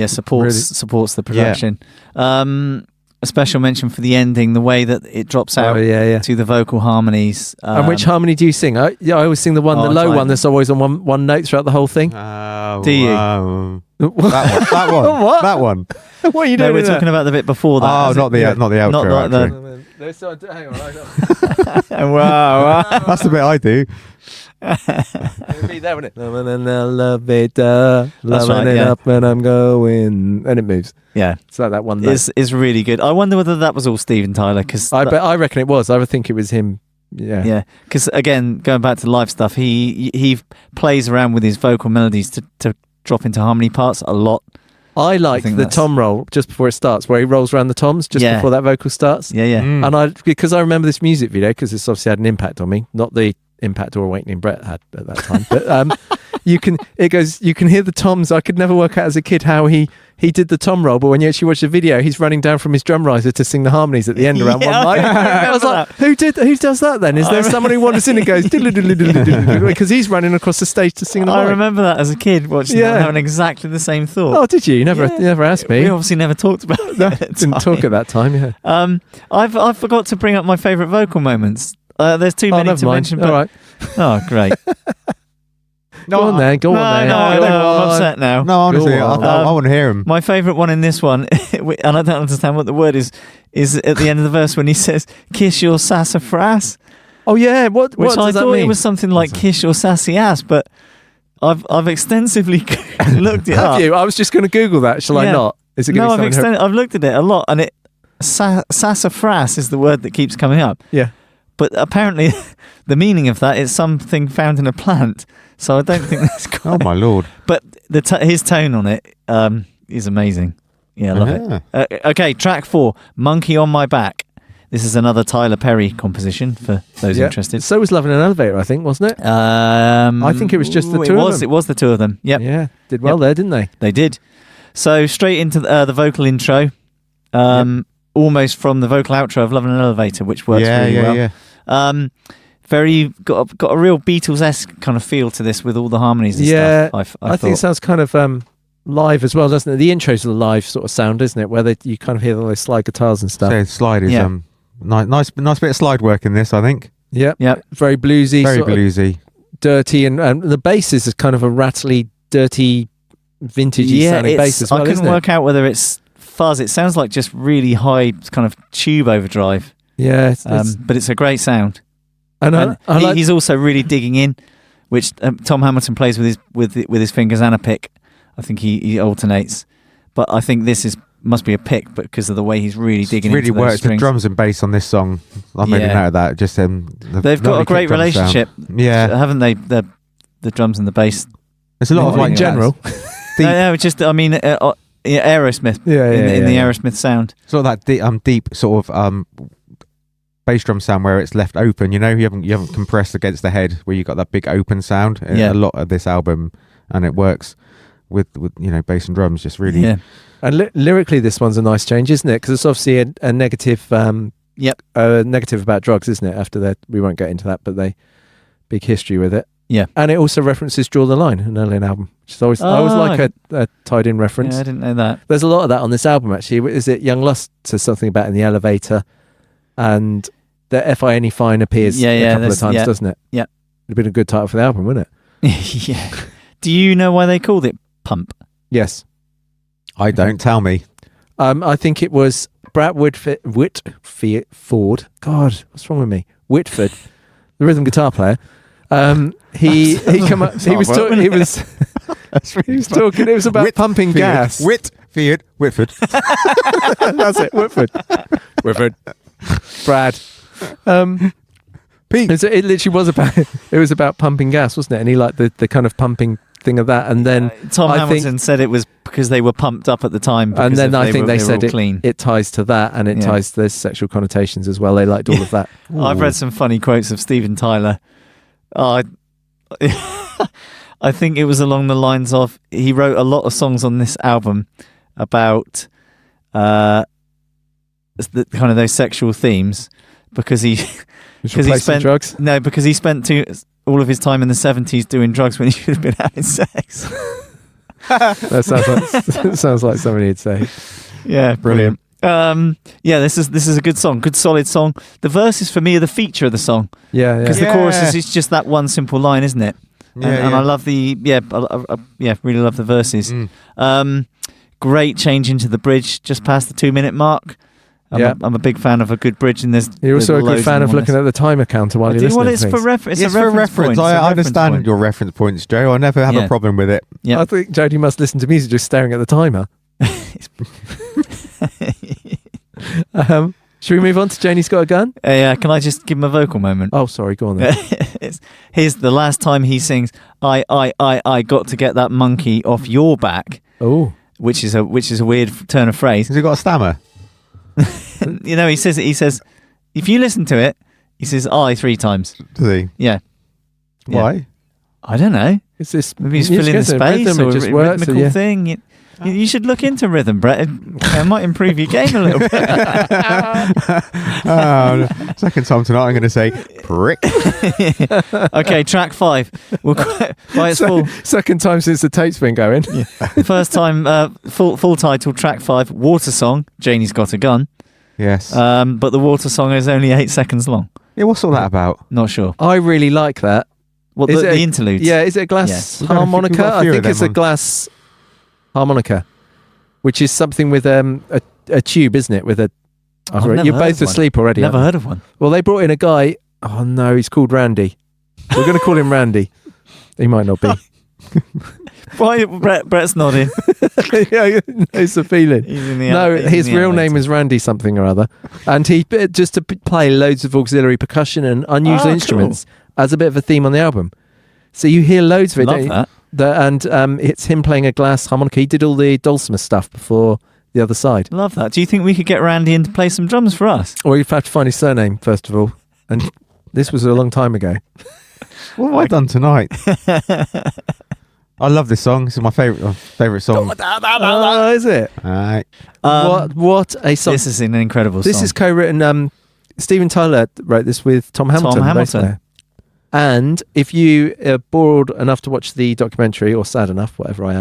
Supports the production. A special mention for the ending, the way that it drops out to the vocal harmonies. And which harmony do you sing? I always sing the low one that's always on one note throughout the whole thing. Do you? That one. What? That one. What are you doing? No, we're talking about the bit before that. Oh, not the outro. Not like hang on. Wow. That's the bit I do. It'd be that, wouldn't it? Loving in the elevator, loving it up when I'm going, and it moves. Yeah, it's like that one. It's really good. I wonder whether that was all Steven Tyler because I reckon it was. I would think it was him. Yeah. Because again, going back to live stuff, he plays around with his vocal melodies to drop into harmony parts a lot. I like the tom roll just before it starts, where he rolls around the toms just before that vocal starts. Yeah. And because I remember this music video, because it's obviously had an impact on me, not the impact or awakening Brett had at that time, but you can hear the toms. I could never work out as a kid how he did the tom roll, but when you actually watch the video, he's running down from his drum riser to sing the harmonies at the end around one mic. I was like, who does that then? Is there someone who wanders in and goes because he's running across the stage to sing the I remember that as a kid watching that, having exactly the same thought. Oh, did you? You never asked me. We obviously never talked about it. Didn't talk at that time, yeah. I forgot to bring up my favourite vocal moments. There's too many to mention. But, all right. Oh, great. Go on then. No, I'm upset now. No, honestly, I want to hear him. My favourite one in this one, and I don't understand what the word is at the end of the verse when he says, kiss your sassafras. Oh, yeah. What Which does I that thought mean? It was something like kiss your sassy ass, but I've extensively looked it up. Have you? I was just going to Google that. Shall I not? Is it going to be I've looked at it a lot, and sassafras is the word that keeps coming up. Yeah. But apparently the meaning of that is something found in a plant. So I don't think that's quite... Oh, my Lord. But his tone on it is amazing. Yeah, I love it. Okay, track 4, Monkey on My Back. This is another Tyler Perry composition for those interested. So was Love in an Elevator, I think, wasn't it? I think it was just the two of them. It was the two of them. Yep. Yeah, did well there, didn't they? They did. So straight into the vocal intro. Almost from the vocal outro of Love in an Elevator, which works really well. Yeah. Very got a real Beatles-esque kind of feel to this with all the harmonies and stuff. I think it sounds kind of live as well, doesn't it? The intro's a live sort of sound, isn't it? Where you kind of hear all those slide guitars and stuff. So slide is nice bit of slide work in this, I think. Yeah. Very bluesy, very bluesy, dirty, and the bass is kind of a rattly, dirty, vintagey sounding bass as well. I couldn't work out whether it's fuzz. It sounds like just really high kind of tube overdrive. Yeah, but it's a great sound. And he's also really digging in, which Tom Hamilton plays with his fingers and a pick. I think he alternates, but I think this must be a pick, but because of the way he's really digging into those works strings. The drums and bass on this song. I'm making note of that. Just they've got a great relationship, haven't they? The the drums and the bass. There's a lot of in general. No, just Aerosmith. In the Aerosmith sound. It's not that deep sort of bass drum sound where it's left open. You haven't compressed against the head where you got that big open sound. Yeah. A lot of this album, and it works with bass and drums just really. Yeah. And lyrically, this one's a nice change, isn't it? Because it's obviously a negative. Negative about drugs, isn't it? After that, we won't get into that, but big history with it. Yeah. And it also references "Draw the Line," an early album, which is always I always like a tied-in reference. Yeah, I didn't know that. There's a lot of that on this album, actually. Is it Young Lust says something about in the elevator, and the F.I.N.E. Fine appears a couple of times, doesn't it? Yeah. It'd have been a good title for the album, wouldn't it? Yeah. Do you know why they called it Pump? Yes. I don't. Tell me. I think it was Brad Whitford. God, what's wrong with me? Whitford, the rhythm guitar player. He come up. He was talking. He was talking. It was about pumping gas. Whitford. That's it. Whitford. Brad. Pete. It literally was about. It was about pumping gas, wasn't it? And he liked the kind of pumping thing of that. And then Tom Hamilton said it was because they were pumped up at the time. And then I think they said clean. It ties to that, and it ties to those sexual connotations as well. They liked all of that. I've read some funny quotes of Steven Tyler. I think it was along the lines of he wrote a lot of songs on this album about the kind of those sexual themes because he spent drugs. No, because he spent all of his time in the 70s doing drugs when he should have been having sex. That sounds like somebody would say. Yeah, brilliant. This is a good song, good solid song. The verses for me are the feature of the song. Yeah, because the chorus is just that one simple line, isn't it? And I love really love the verses. Great change into the bridge just past the 2-minute mark. I'm a big fan of a good bridge, and you're also a good fan of looking at the timer counter while you're listening. Well, it's for reference. It's a reference. I understand your reference points, Joe. I never have a problem with it. Yeah. I think Jodie must listen to music just staring at the timer. Should we move on to Janie's Got a Gun? Yeah, can I just give him a vocal moment? Oh, sorry, go on then. Here's the last time he sings, I got to get that monkey off your back. Oh. Which is a weird turn of phrase. Has he got a stammer? He says, if you listen to it, he says I 3 times. Does he? Yeah. Why? I don't know. Is this maybe he's filling the space or a rhythmical thing? You should look into rhythm, Brett. It might improve your game a little bit. Second time tonight, I'm going to say prick. Okay, track 5. Full. Second time since the tape's been going. Yeah. First time, full title, track 5, Water Song, Janie's Got a Gun. Yes. But the Water Song is only 8 seconds long. Yeah, what's all that about? Not sure. I really like that. What, the interludes? Yeah, is it a glass harmonica? I think it's a glass harmonica, which is something with a tube, isn't it? With a you're both asleep already. Never heard of one. Well, they brought in a guy. Oh no, he's called Randy. We're going to call him Randy. He might not be. Why Brett's nodding? Yeah, it's a feeling. His real name is Randy something or other, and he just to play loads of auxiliary percussion and unusual instruments as a bit of a theme on the album. So you hear loads of it. Love that. And it's him playing a glass harmonica. He did all the dulcimer stuff before the other side. Love that. Do you think we could get Randy in to play some drums for us? Or you'd have to find his surname first of all. And this was a long time ago. What have I done tonight? I love this song. This is my favourite song. Is it? Right. What a song! This is an incredible song. This is co-written. Steven Tyler wrote this with Tom Hamilton. And if you are bored enough to watch the documentary, or sad enough, whatever I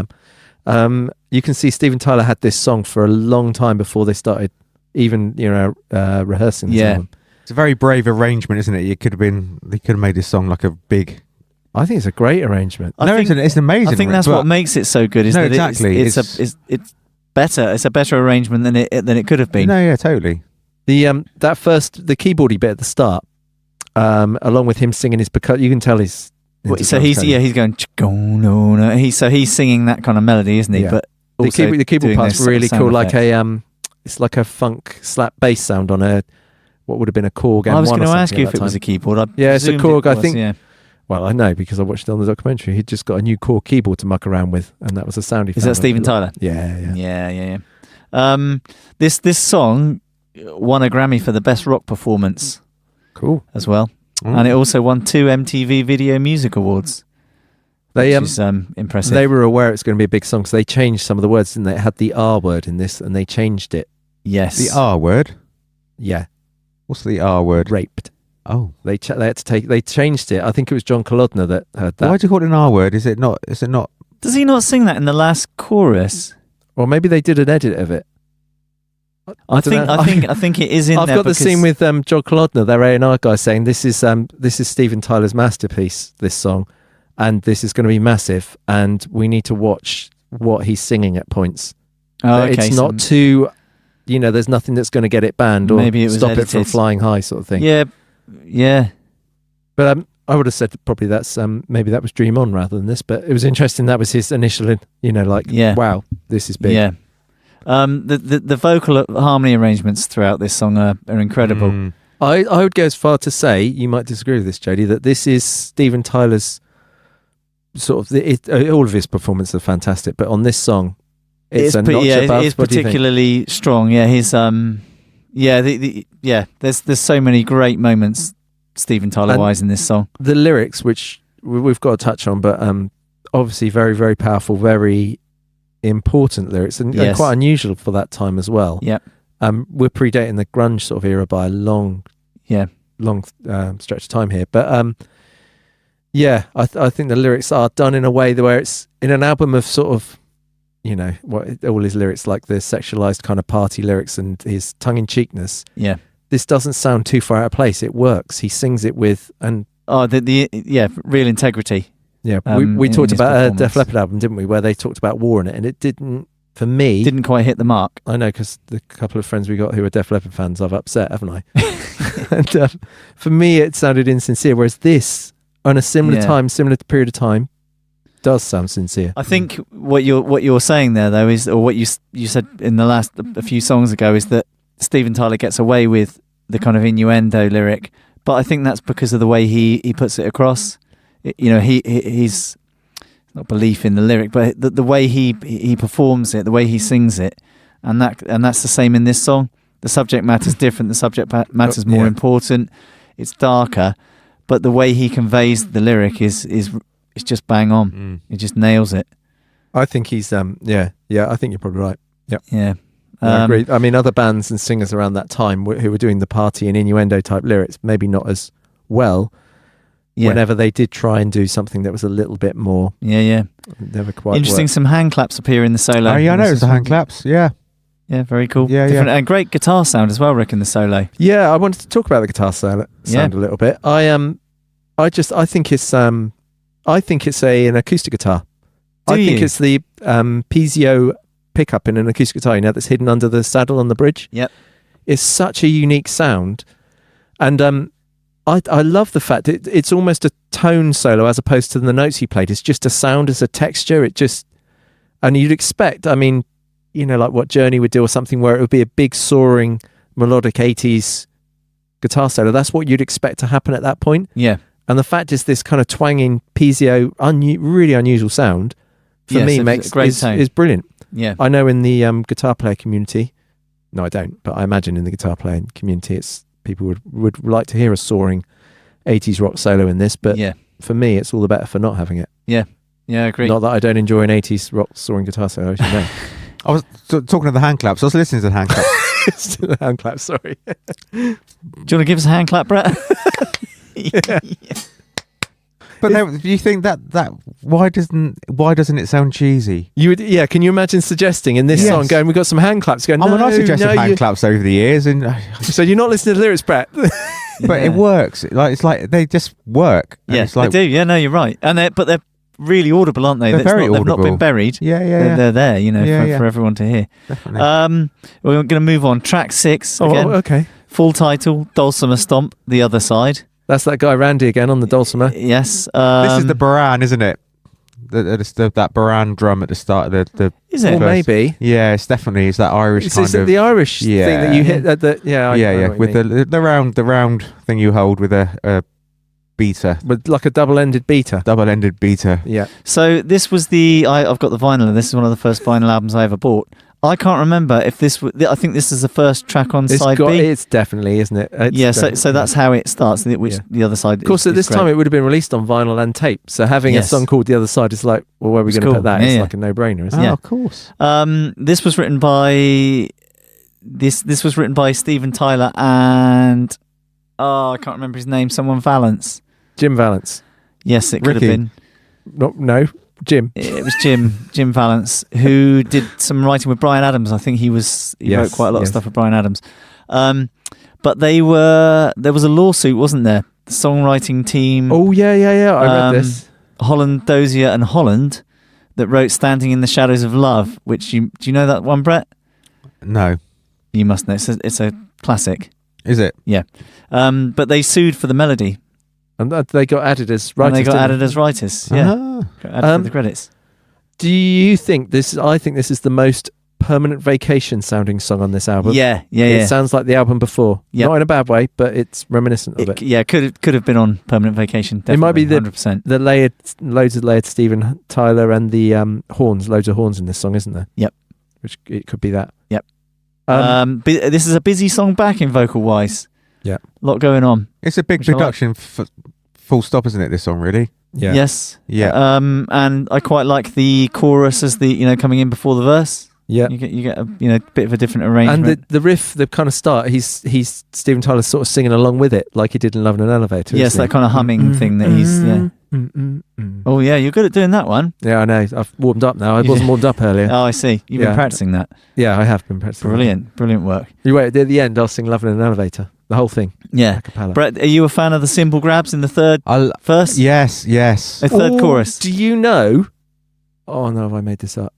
am, you can see Steven Tyler had this song for a long time before they started even rehearsing this album. It's a very brave arrangement, isn't it? They could have made this song like a big. I think it's a great arrangement. It's amazing. I think that's what makes it so good. Is that exactly. It's better. It's a better arrangement than it could have been. No, yeah, totally. The keyboardy bit at the start. Along with him singing his percussion, you can tell he's. So he's going. He's singing that kind of melody, isn't he? Yeah. But the keyboard part's really cool, like it's like a funk slap bass sound on what would have been a Korg M1. I was going to ask you if it was a keyboard. It's a Korg. I think. Yeah. Well, I know because I watched it on the documentary. He'd just got a new Core keyboard to muck around with, and that was a sound he found. Is that Steven Tyler? Yeah. This song won a Grammy for the best rock performance. Cool. As well. And it also won 2 MTV Video Music Awards. Which is impressive. They were aware it's going to be a big song, so they changed some of the words, didn't they? It had the R word in this, and they changed it. Yes. The R word? Yeah. What's the R word? Raped. Oh. They had to take. They changed it. I think it was John Kolodner that heard that. Why do you call it an R word? Is it not? Does he not sing that in the last chorus? Or maybe they did an edit of it. I think it is in I've there. got the scene with John Kolodner, their A&R guy, saying this is Steven Tyler's masterpiece, this song, and this is going to be massive, and we need to watch what he's singing at points. Oh, okay. It's not too, there's nothing that's going to get it banned or maybe it was stop edited. it from flying high, sort of thing. Yeah. But I would have said probably that's maybe that was Dream On rather than this, but it was interesting. That was his initial, wow, this is big. Yeah. The vocal harmony arrangements throughout this song are incredible. I would go as far to say, you might disagree with this, Jodie, that this is Steven Tyler's sort of all of his performances are fantastic, but on this song, it's a notch above. It's particularly strong. Yeah, his There's so many great moments, Steven Tyler wise, in this song. The lyrics, which we've got to touch on, but obviously very, very powerful, very important lyrics, and quite unusual for that time as well. Yeah. We're predating the grunge sort of era by a long stretch of time here, but I think the lyrics are done in a way where it's in an album of sort of, all his lyrics, like the sexualized kind of party lyrics and his tongue-in-cheekness. Yeah. This doesn't sound too far out of place. It works. He sings it with real integrity. Yeah, we talked about a Def Leppard album, didn't we, where they talked about war in it, and it didn't, for me... Didn't quite hit the mark. I know, because the couple of friends we got who are Def Leppard fans, I've upset, haven't I? And for me, it sounded insincere, whereas this, on a similar period of time, does sound sincere. I think what you're saying there, though, is, or what you said in a few songs ago, is that Steven Tyler gets away with the kind of innuendo lyric, but I think that's because of the way he puts it across. He's not belief in the lyric, but the way he performs it, the way he sings it, and that's the same in this song. The subject matter's different. The subject matter's more important. It's darker, but the way he conveys the lyric is just bang on. It just nails it. I think he's I think you're probably right. Yeah. I agree. I mean, other bands and singers around that time who were doing the party and innuendo type lyrics, maybe not as well. Yeah. Whenever they did try and do something that was a little bit more, never quite. Interesting. Worked. Some hand claps appear in the solo. Oh yeah, I know it's the hand claps. Yeah, very cool. Yeah, different, and great guitar sound as well, Rick, in the solo. Yeah, I wanted to talk about the guitar sound a little bit. I think it's an acoustic guitar. I think it's the Pizio pickup in an acoustic guitar, that's hidden under the saddle on the bridge. Yep. It's such a unique sound, and I love the fact it's almost a tone solo as opposed to the notes he played. It's just a sound as a texture. And you'd expect, like what Journey would do or something where it would be a big soaring melodic 80s guitar solo. That's what you'd expect to happen at that point. Yeah. And the fact is this kind of twanging Pizio, really unusual sound for me is brilliant. Yeah. I know in the guitar player community, no I don't, but I imagine in the guitar playing community people would like to hear a soaring 80s rock solo in this, but for me it's all the better for not having it. Yeah, I agree. Not that I don't enjoy an 80s rock soaring guitar solo, as you know. I was talking of the hand claps. I was listening to the hand claps. Still a hand clap, sorry. Do you want to give us a hand clap, Brett? Yeah. But do you think that why doesn't it sound cheesy? You would, can you imagine suggesting in this song going, we've got some hand claps going, I've suggested hand claps over the years, and so you're not listening to the lyrics, Brett. But it works. It's like they just work. Yeah, it's like, they do. Yeah, no, you're right. And they're really audible, aren't they? They're very audible. They've not been buried. Yeah. They're there, for everyone to hear. Definitely. We're going to move on. Track 6 again. Oh, okay. Full title: Dulcimer Stomp. The Other Side. That's that guy Randy again on the dulcimer. Yes. This is the Baran, isn't it? That Baran drum at the start of the Is it? Or maybe. Yeah, it's definitely the Irish Is kind this of the Irish thing that you hit at the I with the round thing you hold with a beater. With like a double-ended beater. Double-ended beater. Yeah. So this was I've got the vinyl, and this is one of the first vinyl albums I ever bought. I can't remember if this I think this is the first track on side B. It's definitely, isn't it? It's so that's how it starts, which the other side. Of course, at this time it would have been released on vinyl and tape. So having a song called The Other Side is like, well, where are we going to put that? It's like a no-brainer, isn't it? Oh, of course. This was written by this was written by Steven Tyler and I can't remember his name. Someone Valance. Jim Valance. Yes, it could have been. No. Jim. It was Jim Valance, who did some writing with Bryan Adams. I think he wrote quite a lot of stuff with Bryan Adams. But there was a lawsuit, wasn't there? The songwriting team. Oh, yeah. I read this. Holland, Dozier and Holland that wrote Standing in the Shadows of Love, which do you know that one, Brett? No. You must know. It's a classic. Is it? Yeah. But they sued for the melody. And they got added as writers. And they got added as writers. Yeah. Added to the credits. Do you think this? I think this is the most Permanent Vacation sounding song on this album. Yeah. It sounds like the album before. Yep. Not in a bad way, but it's reminiscent of it. Yeah, could have been on Permanent Vacation. Definitely, it might be 100%. the loads of layered Steven Tyler and the horns, loads of horns in this song, isn't there? Yep. Which it could be that. Yep. This is a busy song back in vocal wise. Yeah. A lot going on. It's a big production, full stop, isn't it? This song, really. Yeah. Yes. Yeah. And I quite like the chorus as the coming in before the verse. Yeah. You get a bit of a different arrangement. And the riff, the kind of start, he's Steven Tyler's sort of singing along with it, like he did in Love in an Elevator. Yes, that kind of humming thing that he's. Yeah. Oh yeah, you're good at doing that one. Yeah, I know. I've warmed up now. I wasn't warmed up earlier. Oh, I see. You've been practicing that. Yeah, I have been practicing. Brilliant work. You wait at the end. I'll sing "Love in an Elevator," the whole thing. Yeah. Brett, are you a fan of the cymbal grabs in the third verse? Yes. The third chorus. Do you know? Oh no, have I made this up?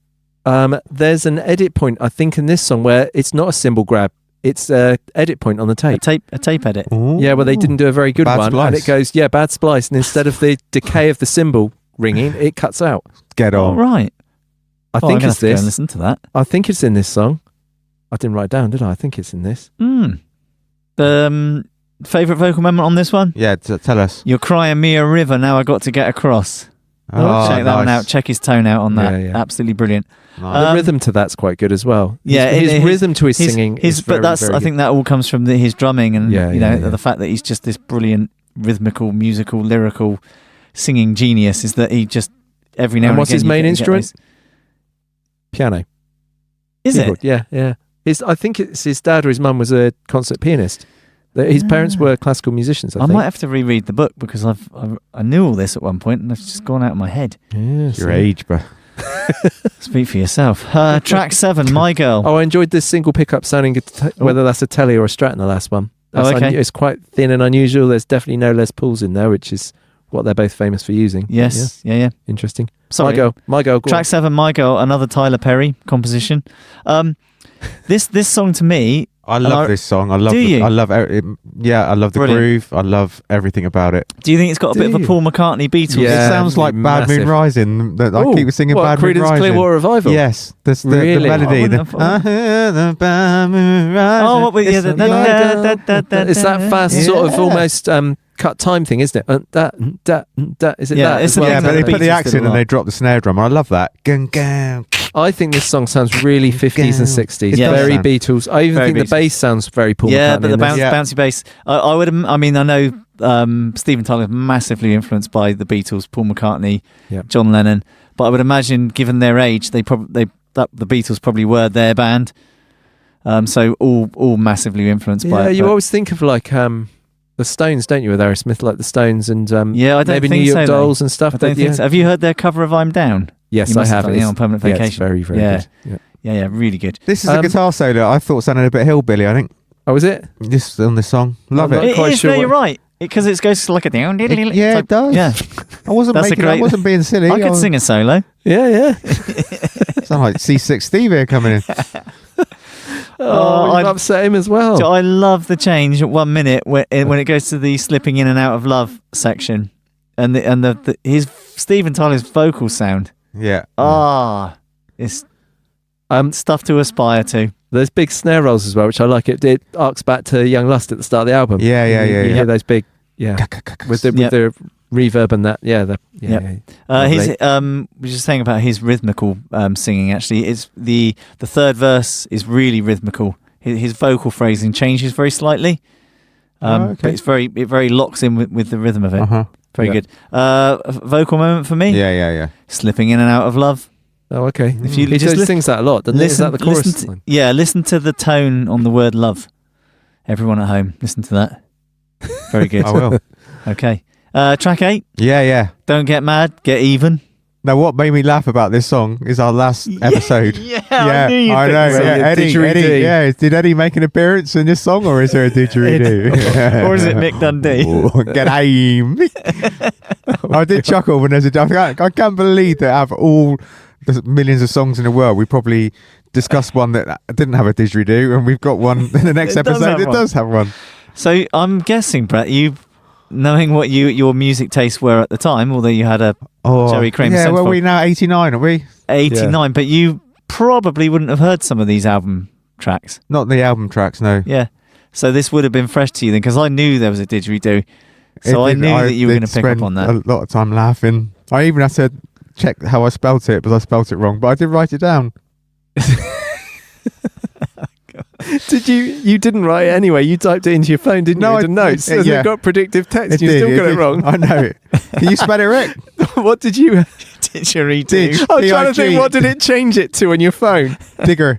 There's an edit point, I think, in this song where it's not a cymbal grab. It's a edit point on the tape. A tape edit. Ooh. Yeah, well, they didn't do a very good Bad one. splice. And it goes, bad splice. And instead of the decay of the cymbal ringing, it cuts out. Get on. All right. I think I'm it's gonna have to go this. and listen to that. I think it's in this song. I didn't write it down, did I? I think it's in this. Favourite vocal member on this one? Yeah, tell us. You're crying me a river, now I got to get across. Check that one out. Check his tone out on that. Yeah. Absolutely brilliant. Nice. The rhythm to that's quite good as well. Yeah, his rhythm to his singing is very, but that's very I good. think that all comes from his drumming and Yeah. the fact that he's just this brilliant rhythmical, musical, lyrical singing genius is that he just every now and again. What's his main instrument? Those... Piano. Is Keyboard. it? Yeah. I think it's his dad or his mum was a concert pianist. His parents were classical musicians, I think. might have to reread the book because I knew all this at one point and it's just gone out of my head. Yes. Your age, bro. Speak for yourself. Track 7, My Girl. Oh, I enjoyed this single pickup sounding good, whether that's a Telly or a Strat in the last one. Okay. It's quite thin and unusual. There's definitely no Les Pauls in there, which is what they're both famous for using. Yes. Yeah. Interesting. Sorry. My Girl. Track 7, My Girl, another Tyler Perry composition. This song to me... I love this song. I love Do you? I love it. Yeah, I love the groove. I love everything about it. Do you think it's got a bit of a Paul McCartney Beatles? Yeah. It sounds like Bad Moon Rising. I keep singing Bad Moon Creedence Rising. Clearwater Revival? Yes, the Really? melody. I I hear the Bad Moon Rising. Oh, what was It's that fast sort of almost cut time thing, isn't it? Is it Yeah, that? it's as well? Yeah, but they the put the Beatles accent did a and they lot. drop the snare drum. I love that. Gung, gung. I think this song sounds really 50s and 60s. It does Very sound. Beatles. I even Very think the Beatles. bass sounds very Paul Yeah, McCartney. but the in this. bouncy bass. I know Steven Tyler is massively influenced by the Beatles, Paul McCartney, Yeah. John Lennon. But I would imagine, given their age, the Beatles probably were their band. So all massively influenced by Yeah, it. you but- always think of like the Stones, don't you, with Aerosmith, like the Stones and Yeah, I don't maybe think New York so, though. Dolls and stuff. I don't think so. Have you heard their cover of I'm Down? Yes, You I must have. done it on Permanent Yeah, Vacation. it's very, very Yeah. good. Yeah, really good. This is a guitar solo I thought sounded a bit hillbilly, I think. Oh, is it? This on this song. Love I'm it. not quite Is, sure no, what- you're right. Because it goes like a down. Yeah, it does. Yeah, I wasn't That's a making I great- wasn't being silly. I could sing a solo. Yeah. Sound like C6 Steve here coming in. Oh, I'd- I'd upset him as well. So I love the change at 1 minute when it goes to the slipping in and out of love section, and his Steven Tyler's vocal sound. Yeah. It's stuff to aspire to. There's big snare rolls as well, which I like. It arcs back to Young Lust at the start of the album. Yeah. You hear those big Yeah, with the reverb and that. Yeah, his we're just saying about his rhythmical singing. Actually, it's the third verse is really rhythmical. His vocal phrasing changes very slightly, but it very locks in with the rhythm of it. Very good. Vocal moment for me. Yeah. Slipping in and out of love. Oh, okay. If you he just sings that a lot, doesn't he? Is that the chorus? Listen to the tone on the word love. Everyone at home, listen to that. Very good. I will. Okay. Track 8. Yeah. Don't get mad, get even. Now, what made me laugh about this song is our last episode. I knew I know. so. Yeah, Eddie. Yeah, did Eddie make an appearance in this song, or is there a didgeridoo? Or is it Mick Dundee? Get aim. I did chuckle when there's I can't believe that out of all the millions of songs in the world, we probably discussed one that didn't have a didgeridoo, and we've got one in the next episode. It does have one. So I'm guessing, Brett, knowing what your music tastes were at the time, although you had a Jerry Kramer. Yeah, well, we're now 89, are we? 89, but you probably wouldn't have heard some of these album tracks. Not the album tracks, no. Yeah. So this would have been fresh to you then, because I knew there was a didgeridoo. So I knew that you were going to pick up on that. A lot of time laughing. I even had to check how I spelt it, because I spelt it wrong, but I did write it down. Did you didn't write it anyway? You typed it into your phone, didn't you? Into notes. Has it got predictive text? You still got it wrong. I know. Can you spell it right? What did you? Didgeridoo. I was trying to think, what did it change it to on your phone? Dickaroo.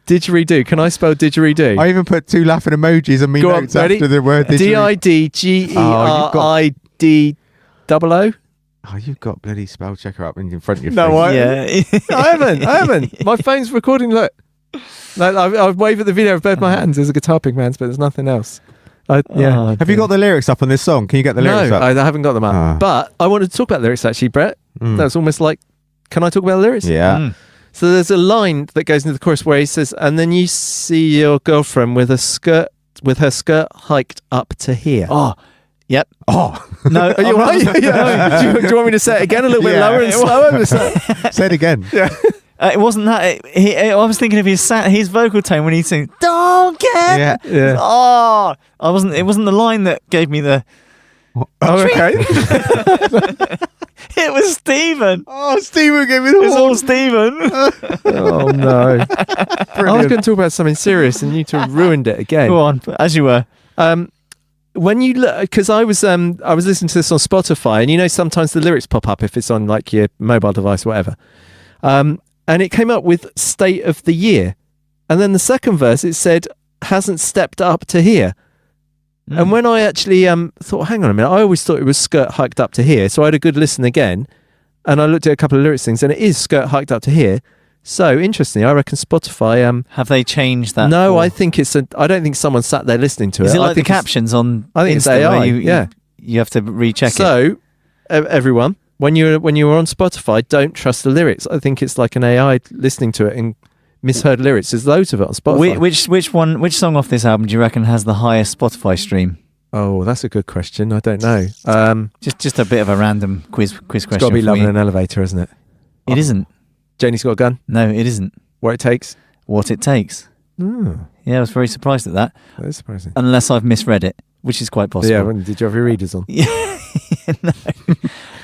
Didgeridoo. Can I spell didgeridoo? I even put 2 laughing emojis and notes after the word didgeridoo. DIDGERIDOO. Oh, you've got bloody spell checker up in front of your face. No, I haven't. My phone's recording. Look, I wave at the video with both my hands. There's a guitar pick man's, but there's nothing else. Have you got the lyrics up on this song? Can you get the lyrics up? No, I haven't got them up. But I wanted to talk about lyrics actually, Brett. That's almost like, can I talk about the lyrics? Yeah. So there's a line that goes into the chorus where he says, and then you see your girlfriend with her skirt hiked up to here. Oh, yep. Oh. No. Are you right? Do you want me to say it again a little bit lower and slower? Say it again. Yeah. It wasn't that. I was thinking of his vocal tone when he sings, "Don't get." Yeah. Oh, it wasn't the line that gave me the. Oh, okay. It was Stephen. Oh, Stephen gave me the It's all Stephen. Oh no. I was going to talk about something serious and you two ruined it again. Go on, as you were. When you look, because I was listening to this on Spotify, and sometimes the lyrics pop up if it's on like your mobile device or whatever. And it came up with State of the Year. And then the second verse, it said, hasn't stepped up to here. And when I actually thought, hang on a minute, I always thought it was skirt hiked up to here. So I had a good listen again. And I looked at a couple of lyrics things, and it is skirt hiked up to here. So interestingly, I reckon Spotify. Have they changed that? No, I think I don't think someone sat there listening to it. Is it like the captions on? I think Insta it's AI. You have to recheck it. So, everyone, when you're on Spotify, don't trust the lyrics. I think it's like an AI listening to it and misheard lyrics. There's loads of it on Spotify. Which song off this album do you reckon has the highest Spotify stream? Oh, that's a good question. I don't know. Just a bit of a random quiz question. It's got to be Love in an Elevator, isn't it? It isn't. Janie's Got a Gun? No, it isn't. What It Takes? What It Takes. Yeah, I was very surprised at that. That is surprising. Unless I've misread it, which is quite possible. Yeah, did you have your readers on?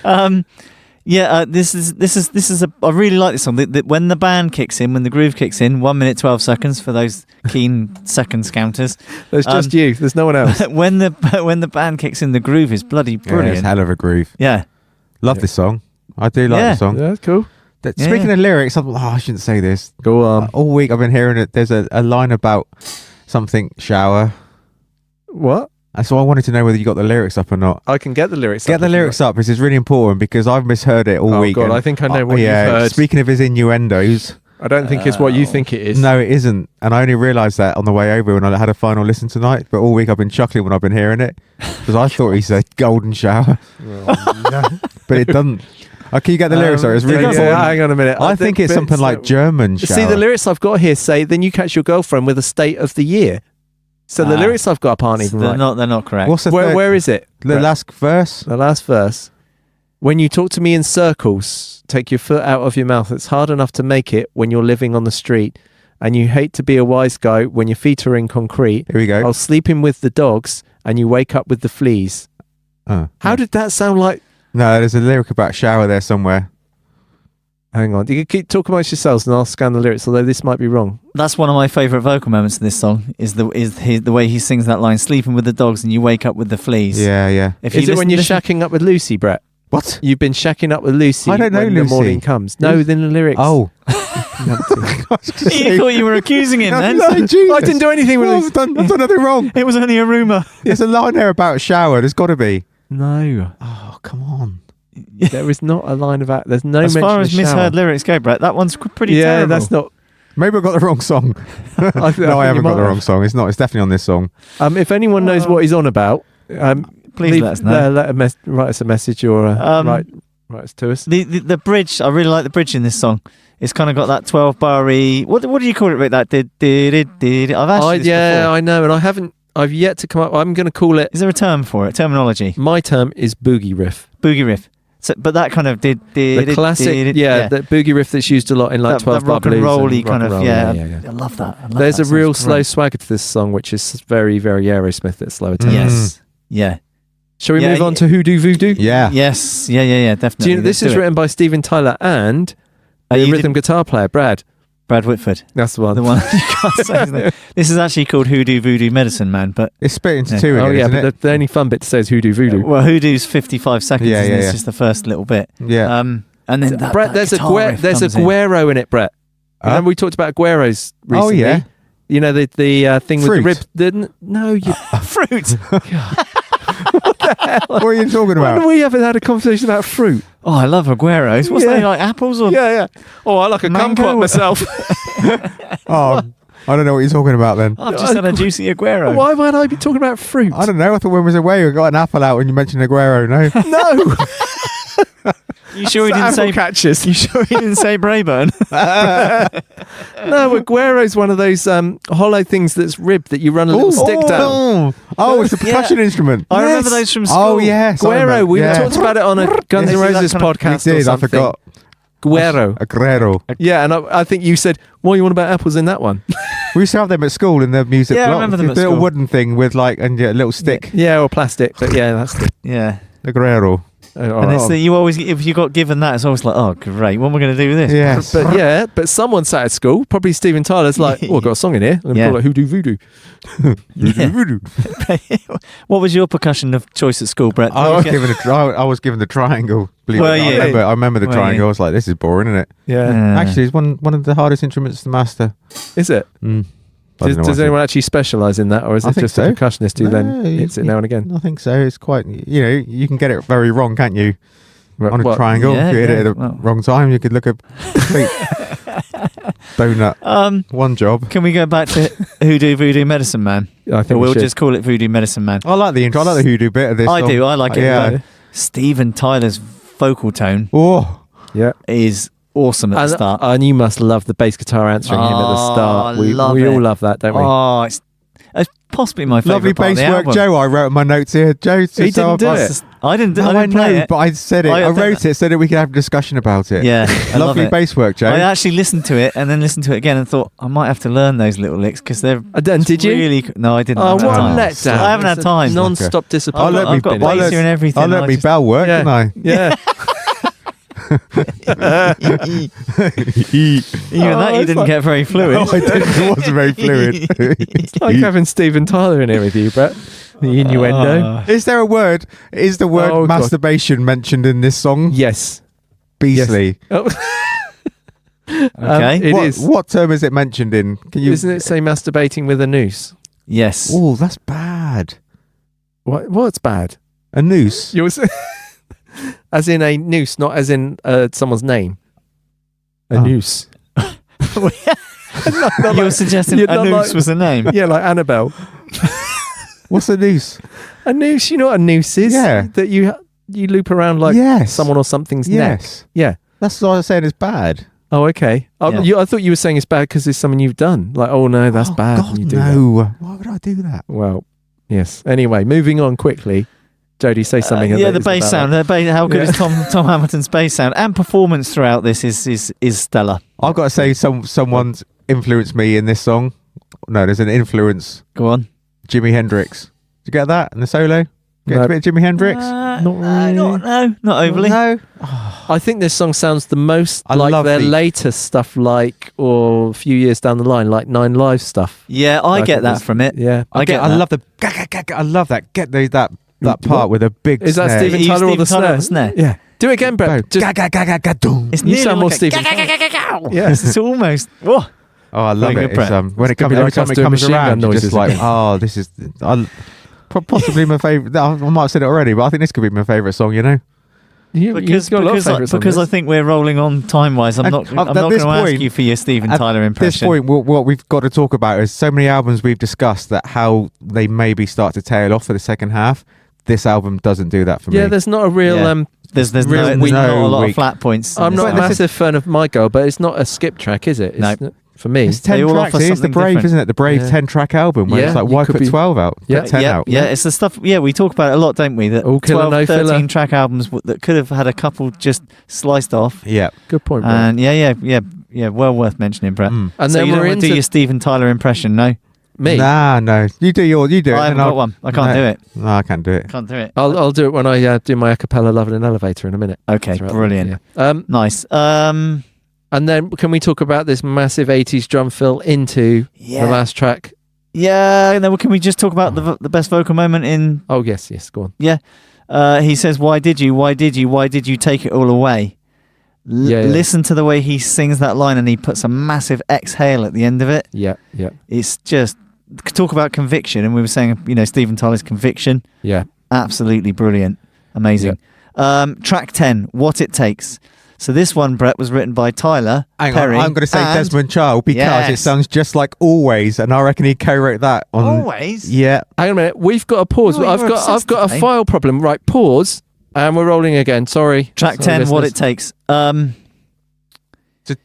No. This is I really like this song. When the band kicks in, when the groove kicks in, 1 minute 12 seconds for those keen seconds counters. There's just you. There's no one else. when the band kicks in, the groove is bloody brilliant. Yeah, it's hell of a groove. Yeah, love this song. I do like the song. Yeah, cool. Speaking of lyrics, I shouldn't say this. Go on. All week I've been hearing it. There's a line about something shower. What? And so I wanted to know whether you got the lyrics up or not. I can get the lyrics up. Get the lyrics up. This is really important because I've misheard it all week. Oh, God, I think I know what you've heard. Speaking of his innuendos. I don't think it's what you think it is. No, it isn't. And I only realised that on the way over when I had a final listen tonight. But all week I've been chuckling when I've been hearing it because I thought he said golden shower. But it doesn't. Can you get the lyrics? Sorry, it's really important. Hang on a minute. I think it's something like German shower. See, the lyrics I've got here say, then you catch your girlfriend with a State of the Year. So the lyrics I've got up aren't even right. They're not correct. What's the where is it? The last verse? The last verse. When you talk to me in circles, take your foot out of your mouth. It's hard enough to make it when you're living on the street. and you hate to be a wise guy when your feet are in concrete. Here we go. I'll sleep in with the dogs, and you wake up with the fleas. How did that sound like? No, there's a lyric about shower there somewhere. Hang on. You can keep talking amongst yourselves and I'll scan the lyrics, although this might be wrong. That's one of my favourite vocal moments in this song, is the way he sings that line, sleeping with the dogs and you wake up with the fleas. Yeah. Is it when you're shacking up with Lucy, Brett? What? You've been shacking up with Lucy I don't know when Lucy. the morning comes. No, then the lyrics. Oh. You thought you were accusing him then? I didn't do anything with Lucy. I've done nothing wrong. It was only a rumour. There's a line there about a shower. There's got to be. No. Oh, come on. There is not a line about. There's no As mention far of as shower. misheard lyrics go, Brett, that one's pretty Yeah, terrible. that's not. Maybe I got the wrong song. I think I haven't you got the might wrong have. song. It's not. It's definitely on this song. If anyone knows what he's on about, Please let us know. Write us a message or write us to us. The bridge, I really like the bridge in this song. It's kind of got that 12-bar-y... What do you call it, Rick? That did. I've asked you this before. I know, and I've yet to come up. I'm going to call it. Is there a term for it? Terminology? My term is boogie riff. Boogie riff. So, but that kind of did The classic, the boogie riff that's used a lot in like 12 bar rock and blues rolly kind of, roll, yeah. I love that. There's a real slow swagger to this song, which is very, very Aerosmith. That slower tempo. Yes. Yeah. Shall we move on to Hoodoo Voodoo? Yeah. Yes. Yeah. Definitely. Do you know, this is written by Steven Tyler and the rhythm guitar player Brad Whitford. That's the one. The one you can't say his name. This is actually called Hoodoo Voodoo Medicine Man, but It's split into two again, isn't but it? the only fun bit to say is Hoodoo Voodoo. well, Hoodoo's 55 seconds. Yeah, isn't it? yeah, It's yeah. just the first little bit. Yeah. And then that, Brett, there's a Guero in it, Brett. Remember we talked about Gueros recently? Oh, yeah. You know the thing Fruit. with the rib. No, you. fruit. What are you talking about? When we haven't had a conversation about fruit. Oh, I love agueros. What's Yeah. they like? Apples or Yeah. Oh, I like a Mango? kumquat myself. Oh, I don't know what you're talking about then. I've just had a juicy aguero. Why might I be talking about fruit? I don't know. I thought when was away we got an apple out when you mentioned Aguero. No. No. You sure he didn't Apple say? catches. You sure he didn't say Brayburn? No, Aguero's one of those hollow things that's ribbed that you run a little stick down. Oh, it's a percussion instrument. I remember Yes. those from school. Oh yes, I Guero, remember. we Yeah. talked about it on a Guns N' Is it that Roses kind of- podcast We or did. I something. forgot. Guero. Aguero. Yeah, and I think you said, what you want about apples in that one? We used to have them at school in the music Yeah, I block. remember them The at little school. wooden thing with like a little stick. Yeah, or plastic, but yeah, that's the... Yeah. Aguero. And it's you always, if you got given that, it's always like, oh, great. What am I going to do with this? Yes. But someone sat at school, probably Steven Tyler's like, oh, I've got a song in here. I'm going to call it Hoodoo Voodoo. Yeah. What was your percussion of choice at school, Brett? I was given the triangle. Believe it or Were not. you? I remember the Were triangle. you? I was like, this is boring, isn't it? Yeah. Actually, it's one of the hardest instruments to master. Is it? I don't know Does why I anyone actually specialise in that, or is I it think just so. a percussionist who No, then hits it now and again? I think so. It's quite, you can get it very wrong, can't you? On a What? triangle, Yeah, if you hit it yeah. at the wrong time, you could look a complete donut. One job. Can we go back to Hoodoo Voodoo Medicine Man? I think Or we we'll should. just call it Voodoo Medicine Man. I like the intro. I like the hoodoo bit of this. I song. do. I like it. Yeah. But Steven Tyler's vocal tone Oh, Yeah. is awesome at the start. And you must love the bass guitar answering him at the start. I We love all it. love that, don't we? Oh, it's possibly my favourite lovely part of bass the work, album. Joe. I wrote in my notes here. Joe, He didn't do it. I didn't. No, I I didn't play know, it. but I said it. I I think wrote it so that we could have a discussion about it. Yeah, I love Lovely it. bass work, Joe. I actually listened to it and then listened to it again and thought I might have to learn those little licks because they're. Did you? Really? No, I didn't. Oh, have what a time. letdown. I haven't had time. Non-stop I'll disappointment. let me- I've got I'll bass let- here and everything. I let me bell work, Yeah. didn't I? Yeah. Even that you it's didn't like- get very fluid. No, I didn't. It wasn't very fluid. It's like having Steven Tyler in here with you, Brett. The innuendo. Is there a word? Is the word Oh, God. masturbation mentioned in this song? Yes. Beastly. Oh. Okay. It what, is. What term is it mentioned in? Can you? Isn't it say masturbating with a noose? Yes. Oh, that's bad. What's bad? A noose. Yours, as in a noose, not as in someone's name. A Oh. noose. You're suggesting you're a not noose like- was a name. Yeah, like Annabelle. What's a noose? A noose. You know what a noose is? Yeah. That you loop around like Yes. someone or something's neck. Yes. Yeah. That's what I was saying is bad. Oh, okay. Yeah. I thought you were saying it's bad because it's something you've done. Like, oh no, that's Oh, bad. God, when you do that. no. Why would I do that? Well, yes. Anyway, moving on quickly. Jodie, say something. Yeah, that the is bass about sound. How good Yeah. is Tom Hamilton's bass sound and performance throughout this is stellar. I've got to say, someone's influenced me in this song. No, there's an influence. Go on. Jimi Hendrix. Did you get that in the solo? Get No. a bit of Jimi Hendrix? Not really. Not overly. No. I think this song sounds the most I like love their the- latest stuff, or a few years down the line, like Nine Lives stuff. Yeah, I Like get it that was- from it. Yeah. I get I that. love the. I love that. Get that part with a big. Is that snare. Steven You Tyler or Steven the Tyler snare? on the snare? Yeah. Do it again, Brett. Just, It's You nearly sound more like Stephen Yes, it's almost. Whoa. Oh, I love Very it. good, It's, Brett. when it Could comes be every like time us it doing comes machine gun around, you're just noises like, again. oh, this is possibly my favorite. I might have said it already, but I think this could be my favorite song. You know, You've got a lot of favourites on because I this. think we're rolling on time wise. I'm And not at going this to ask point- you for your Steven at Tyler At impression. this point, what we've got to talk about is so many albums we've discussed that how they maybe start to tail off for the second half. This album doesn't do that for me. Yeah, there's not a real. Yeah. There's real not weak- a lot weak. of flat points. in I'm this not a album. massive fan of My Girl, but it's not a skip track, is it? It's No. For me, It's They 10 all tracks. offer It's the something Brave, different. isn't it? The Brave Yeah. 10-track album where Yeah, it's like, you why could put be- 12 out? Yeah. Put 10 out. Yeah, it's the stuff. Yeah, we talk about it a lot, don't we? That All killer, 12, no 13 filler. track albums that could have had a couple just sliced off. Yeah. good point. Brett. And yeah, well worth mentioning, Brett. Mm. And so then you don't we're want to do into your Steven Tyler impression, no? me. Nah, no. You do it. I haven't got one. I can't do it. No, I can't do it. Can't do it. I'll do it when I do my a cappella "Love in an Elevator" in a minute. Okay, Throughout- brilliant. yeah. Nice. And then can we talk about this massive 80s drum fill into Yeah. the last track? Yeah, and then can we just talk about the best vocal moment in? Oh yes, go on. He says, "Why did you? Why did you? Why did you take it all away?" Yeah. Listen to the way he sings that line, and he puts a massive exhale at the end of it. Yeah. It's just talk about conviction, and we were saying, Steven Tyler's conviction, Yeah. absolutely brilliant, amazing. Track 10, What It Takes. So this one, Brett, was written by Tyler Hang Perry. on, I'm going to say and- Desmond Child because it Yes. sounds just like Always, and I reckon he co-wrote that on. Always. Yeah. Hang on a minute. We've got a pause. Oh, I've you're got obsessed a today. file problem. Right, pause. And we're rolling again. Sorry. Track Sorry, 10, What It listeners. Takes. So-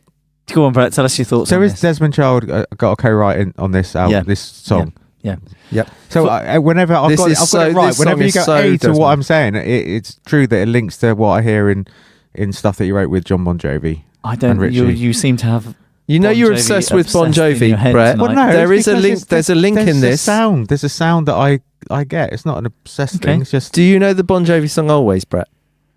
Go on, Brett. Tell us your thoughts So on is this. Desmond Child got a co-writing on this album, Yeah. this song? Yeah. Yep. So whenever I've This got is it so- right, this whenever song you is go so A to Desmond. what I'm saying, it's true that it links to what I hear in stuff that you wrote with John Bon Jovi. I don't. and You, Richie. you seem to have. You know Bon you're Jovi obsessed with Bon obsessed in your Jovi, head Brett. tonight. Well, no, there it's is a because link. There's a link in this. There's a sound that I get. It's not an obsessed Okay. thing. It's just Do you know the Bon Jovi song "Always," Brett?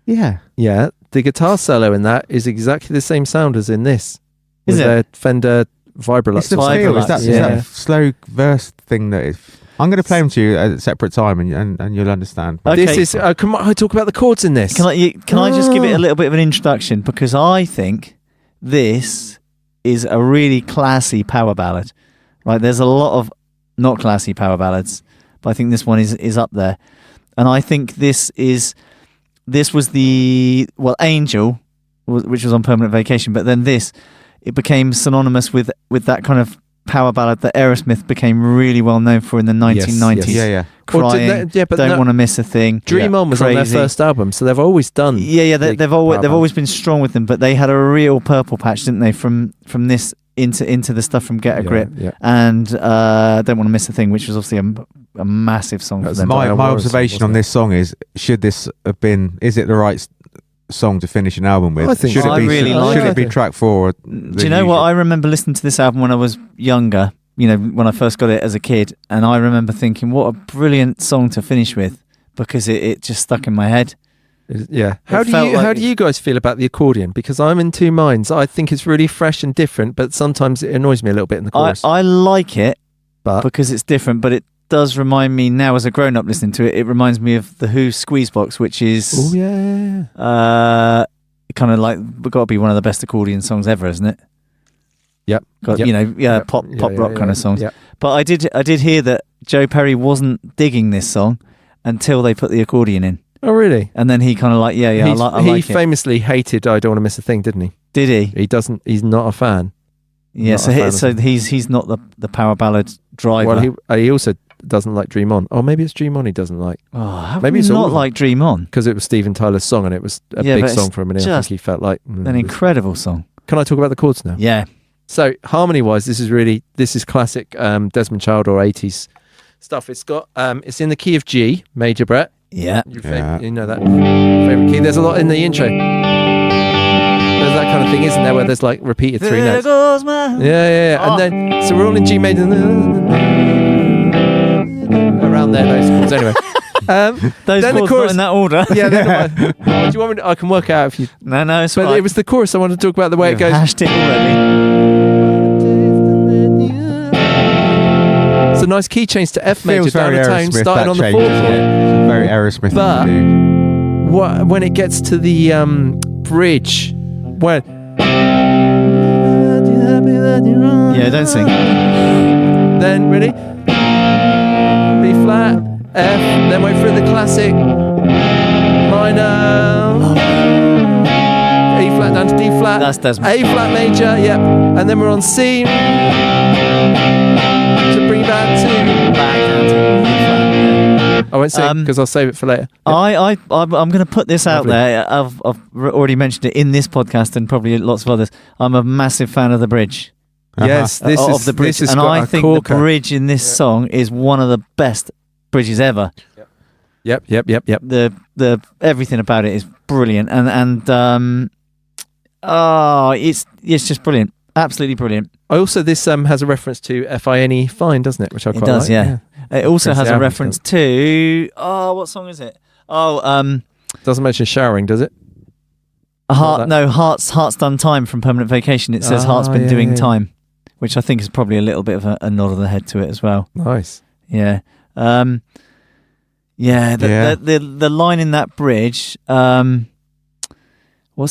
yeah. Yeah. The guitar solo in that is exactly the same sound as in this. Is with it? a Fender Vibrolux. It's the Vibrolux, feel. Is that yeah. that slow verse thing that is. I'm going to play them to you at a separate time, and you'll understand. Okay. This is. Can I talk about the chords in this? Can I just give it a little bit of an introduction, because I think this is a really classy power ballad. Right? There's a lot of not classy power ballads, but I think this one is up there. And I think this was the Angel, which was on Permanent Vacation, but then it became synonymous with that kind of power ballad that Aerosmith became really well known for in the 1990s. Yeah. Crying, but don't want to miss a thing. Dream On was on their Crazy. first album, so they've always done. Yeah, big they've power always been strong with them, but they had a real purple patch, didn't they? From this into the stuff from Get a Grip Yeah. and Don't Want to Miss a Thing, which was obviously a massive song for That's them. My Diane Warren observation song, on wasn't it? this song is: should this have been? Is it the right song to finish an album with? I think should so. it be? I really should, like should it. it be track 4? Do you know what? I remember listening to this album when I was younger, when I first got it as a kid, and I remember thinking, what a brilliant song to finish with, because it just stuck in my head. Yeah. How felt like- do you guys feel about the accordion? Because I'm in two minds. I think it's really fresh and different, but sometimes it annoys me a little bit in the chorus. I like it but because it's different, but it does remind me now as a grown-up listening to it, it reminds me of the Who Squeezebox, which is oh yeah. kind of like got to be one of the best accordion songs ever, isn't it? Yep. Got, Yep. pop rock kind of songs. Yeah. But I did hear that Joe Perry wasn't digging this song until they put the accordion in, Oh really? and then he kind of like, I he like it. famously hated "I Don't Want to Miss a Thing," didn't he? Did he? He doesn't. He's not a fan. Yeah. Not So a fan of he's not the power ballad driver. Well, he also doesn't like "Dream On." Oh, maybe it's "Dream On" he doesn't like how maybe maybe it's it's all not of them. like Dream On, because it was Steven Tyler's song and it was a Yeah, big but song it's for him, and I think just he felt like an incredible song. Can I talk about the chords now? Yeah. So harmony-wise, this is classic Desmond Child or 80s stuff. It's got it's in the key of G major, Brett. Yeah. You know that favorite key. There's a lot in the intro. There's that kind of thing, isn't there, where there's like repeated 3 There notes. goes my... Yeah. Oh. And then, so we're all in G major. Around there, those chords. Anyway. Those then the chords chorus, not in that order. Yeah, they're not. Do you want me to, I can work it out if you. No, it's But right. it was the chorus I wanted to talk about, the way it goes. Hashed it already. It's a nice key change to F major Feels down very a tone, Aerosmith, starting that on the change, 4th isn't it? chord. It's very Aerosmith. But- to do. When it gets to the bridge, when Yeah, don't sing. then ready, B flat, F, then wait for the classic minor, A flat down to D flat, That's Desmond. A flat major, yep, and then we're on C to bring that to. Back down to I won't sing because I'll save it for later. I'm going to put this out Lovely. there. I've already mentioned it in this podcast and probably lots of others. I'm a massive fan of the bridge. Yes, this of is the bridge, This is and I think corker. the bridge in this song is one of the best bridges ever. Yep. The everything about it is brilliant, and it's just brilliant, absolutely brilliant. Also, this has a reference to FINE fine, doesn't it? Which I quite It does, like. yeah. It also Because has the a album's reference to what song is it? Doesn't mention showering, does it? Heart's Done Time from Permanent Vacation. It says Heart's been doing time, which I think is probably a little bit of a nod of the head to it as well. Nice. Yeah. The line in that bridge, what's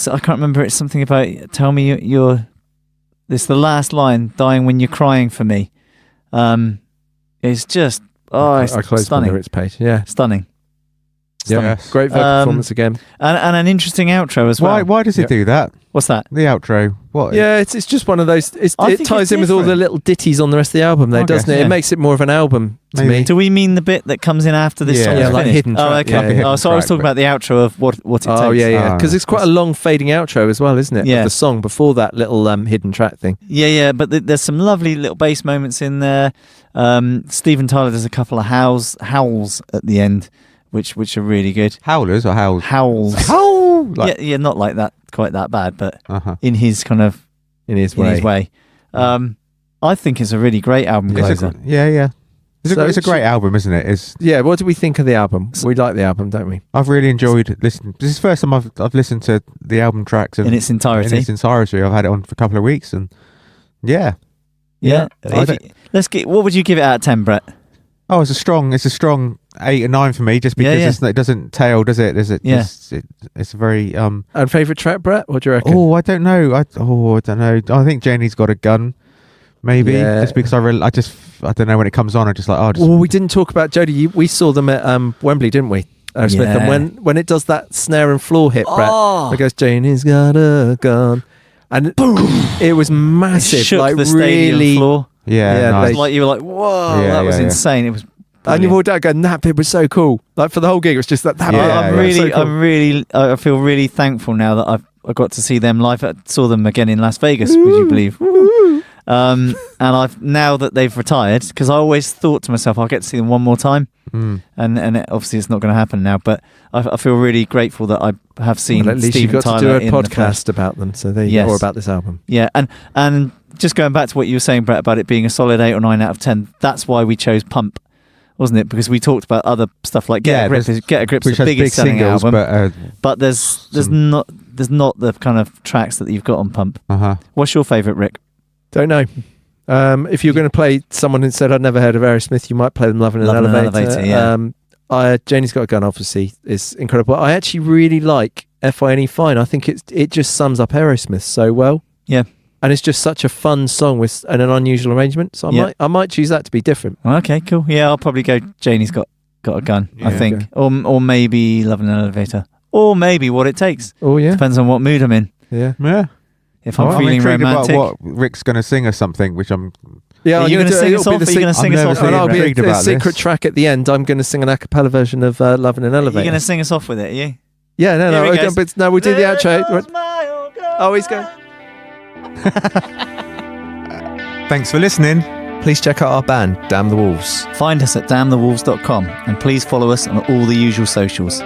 it? I can't remember. It's something about tell me you're. It's the last line, dying when you're crying for me. It's just it's I closed my stunning. lyrics page. Yeah. Stunning. Yeah. Yes. Great vocal performance again. And an interesting outro as well. Why does it do that? What's that? The outro. What? Yeah, it's just one of those. It I think ties it's in with all the different. little ditties on the rest of the album, though, I doesn't guess, it? yeah. It makes it more of an album to Maybe. me. Do we mean the bit that comes in after this Yeah. song? Yeah, is like finished? hidden Oh, track, okay. yeah. Hidden So I was track, talking about the outro of what it takes. Oh yeah, Ah. because it's quite a long fading outro as well, isn't it? Yeah. Of the song before that little hidden track thing. Yeah, but there's some lovely little bass moments in there. Steven Tyler does a couple of howls at the end, which are really good. Howlers or howls? Howls. Howl! Like, Yeah, not like that, quite that bad, but uh-huh. in his kind of In his in way. his way. I think it's a really great album closer. Yeah. So It's a great album, isn't it? Yeah, what do we think of the album? We like the album, don't we? I've really enjoyed listening. This is the first time I've listened to the album tracks In its entirety. In its entirety. I've had it on for a couple of weeks, and yeah. Yeah. I don't- What would you give it out of 10, Brett? Oh, it's a strong 8 or 9 for me, just because it doesn't tail, does it? Yeah. It's a very And favourite track, Brett? What do you reckon? I don't know. I don't know. I think Janie's Got a Gun, maybe. Yeah. Just because I don't know when it comes on. I just like Well, we didn't talk about Jodie. We saw them at Wembley, didn't we? Aerosmith. Yeah. And when it does that snare and floor hit, Brett, Oh. it goes, Janie's got a gun. And it was massive. It shook like the stadium really. floor. yeah, nice. Like you were like, whoa, Yeah, that was yeah. insane. It was And you brilliant. walked out going, that bit was so cool. Like for the whole gig, it was just that. Yeah, I feel really thankful now that I got to see them live. I saw them again in Las Vegas. Would you believe? And I've now that they've retired, because I always thought to myself, I'll get to see them one more time, and obviously it's not going to happen now. But I feel really grateful that I have seen. Well, at least Steven you got Tyler to do a in the flesh. podcast about them. So there you Yes. go, or about this album. Yeah, and just going back to what you were saying, Brett, about it being a solid 8 or 9 out of 10. That's why we chose Pump, wasn't it? Because we talked about other stuff like Get a Grip. Get a Grip's which the has biggest big selling singles, album, but there's some- not the kind of tracks that you've got on Pump. uh-huh. What's your favourite, Rick? Don't know. If you're going to play someone who said I'd never heard of Aerosmith, you might play them Loving an Lovin' an Elevator. Elevator, yeah. Janie's Got a Gun, obviously, is incredible. I actually really like FINE Fine. I think it just sums up Aerosmith so well. Yeah. And it's just such a fun song with an unusual arrangement. So I might choose that to be different. Okay, cool. Yeah, I'll probably go Janie's Got a Gun, I Yeah. think. Okay. Or maybe Loving an Elevator. Or maybe What It Takes. Oh yeah, Depends on what mood I'm in. yeah. If I'm I'm feeling intrigued romantic. about what Rick's going to sing or something, which I'm. Yeah, Are you going to sing us off? Are you going to sing us off? nervously And I'll be intrigued a about secret this. track at the end. I'm going to sing an a cappella version of Loving an You're Elevator. going to sing us off with it, are you? Yeah, no, Here he goes. but no, we'll do the outro. Oh, he's going. Thanks for listening. Please check out our band, Damn the Wolves. Find us at damnthewolves.com and please follow us on all the usual socials.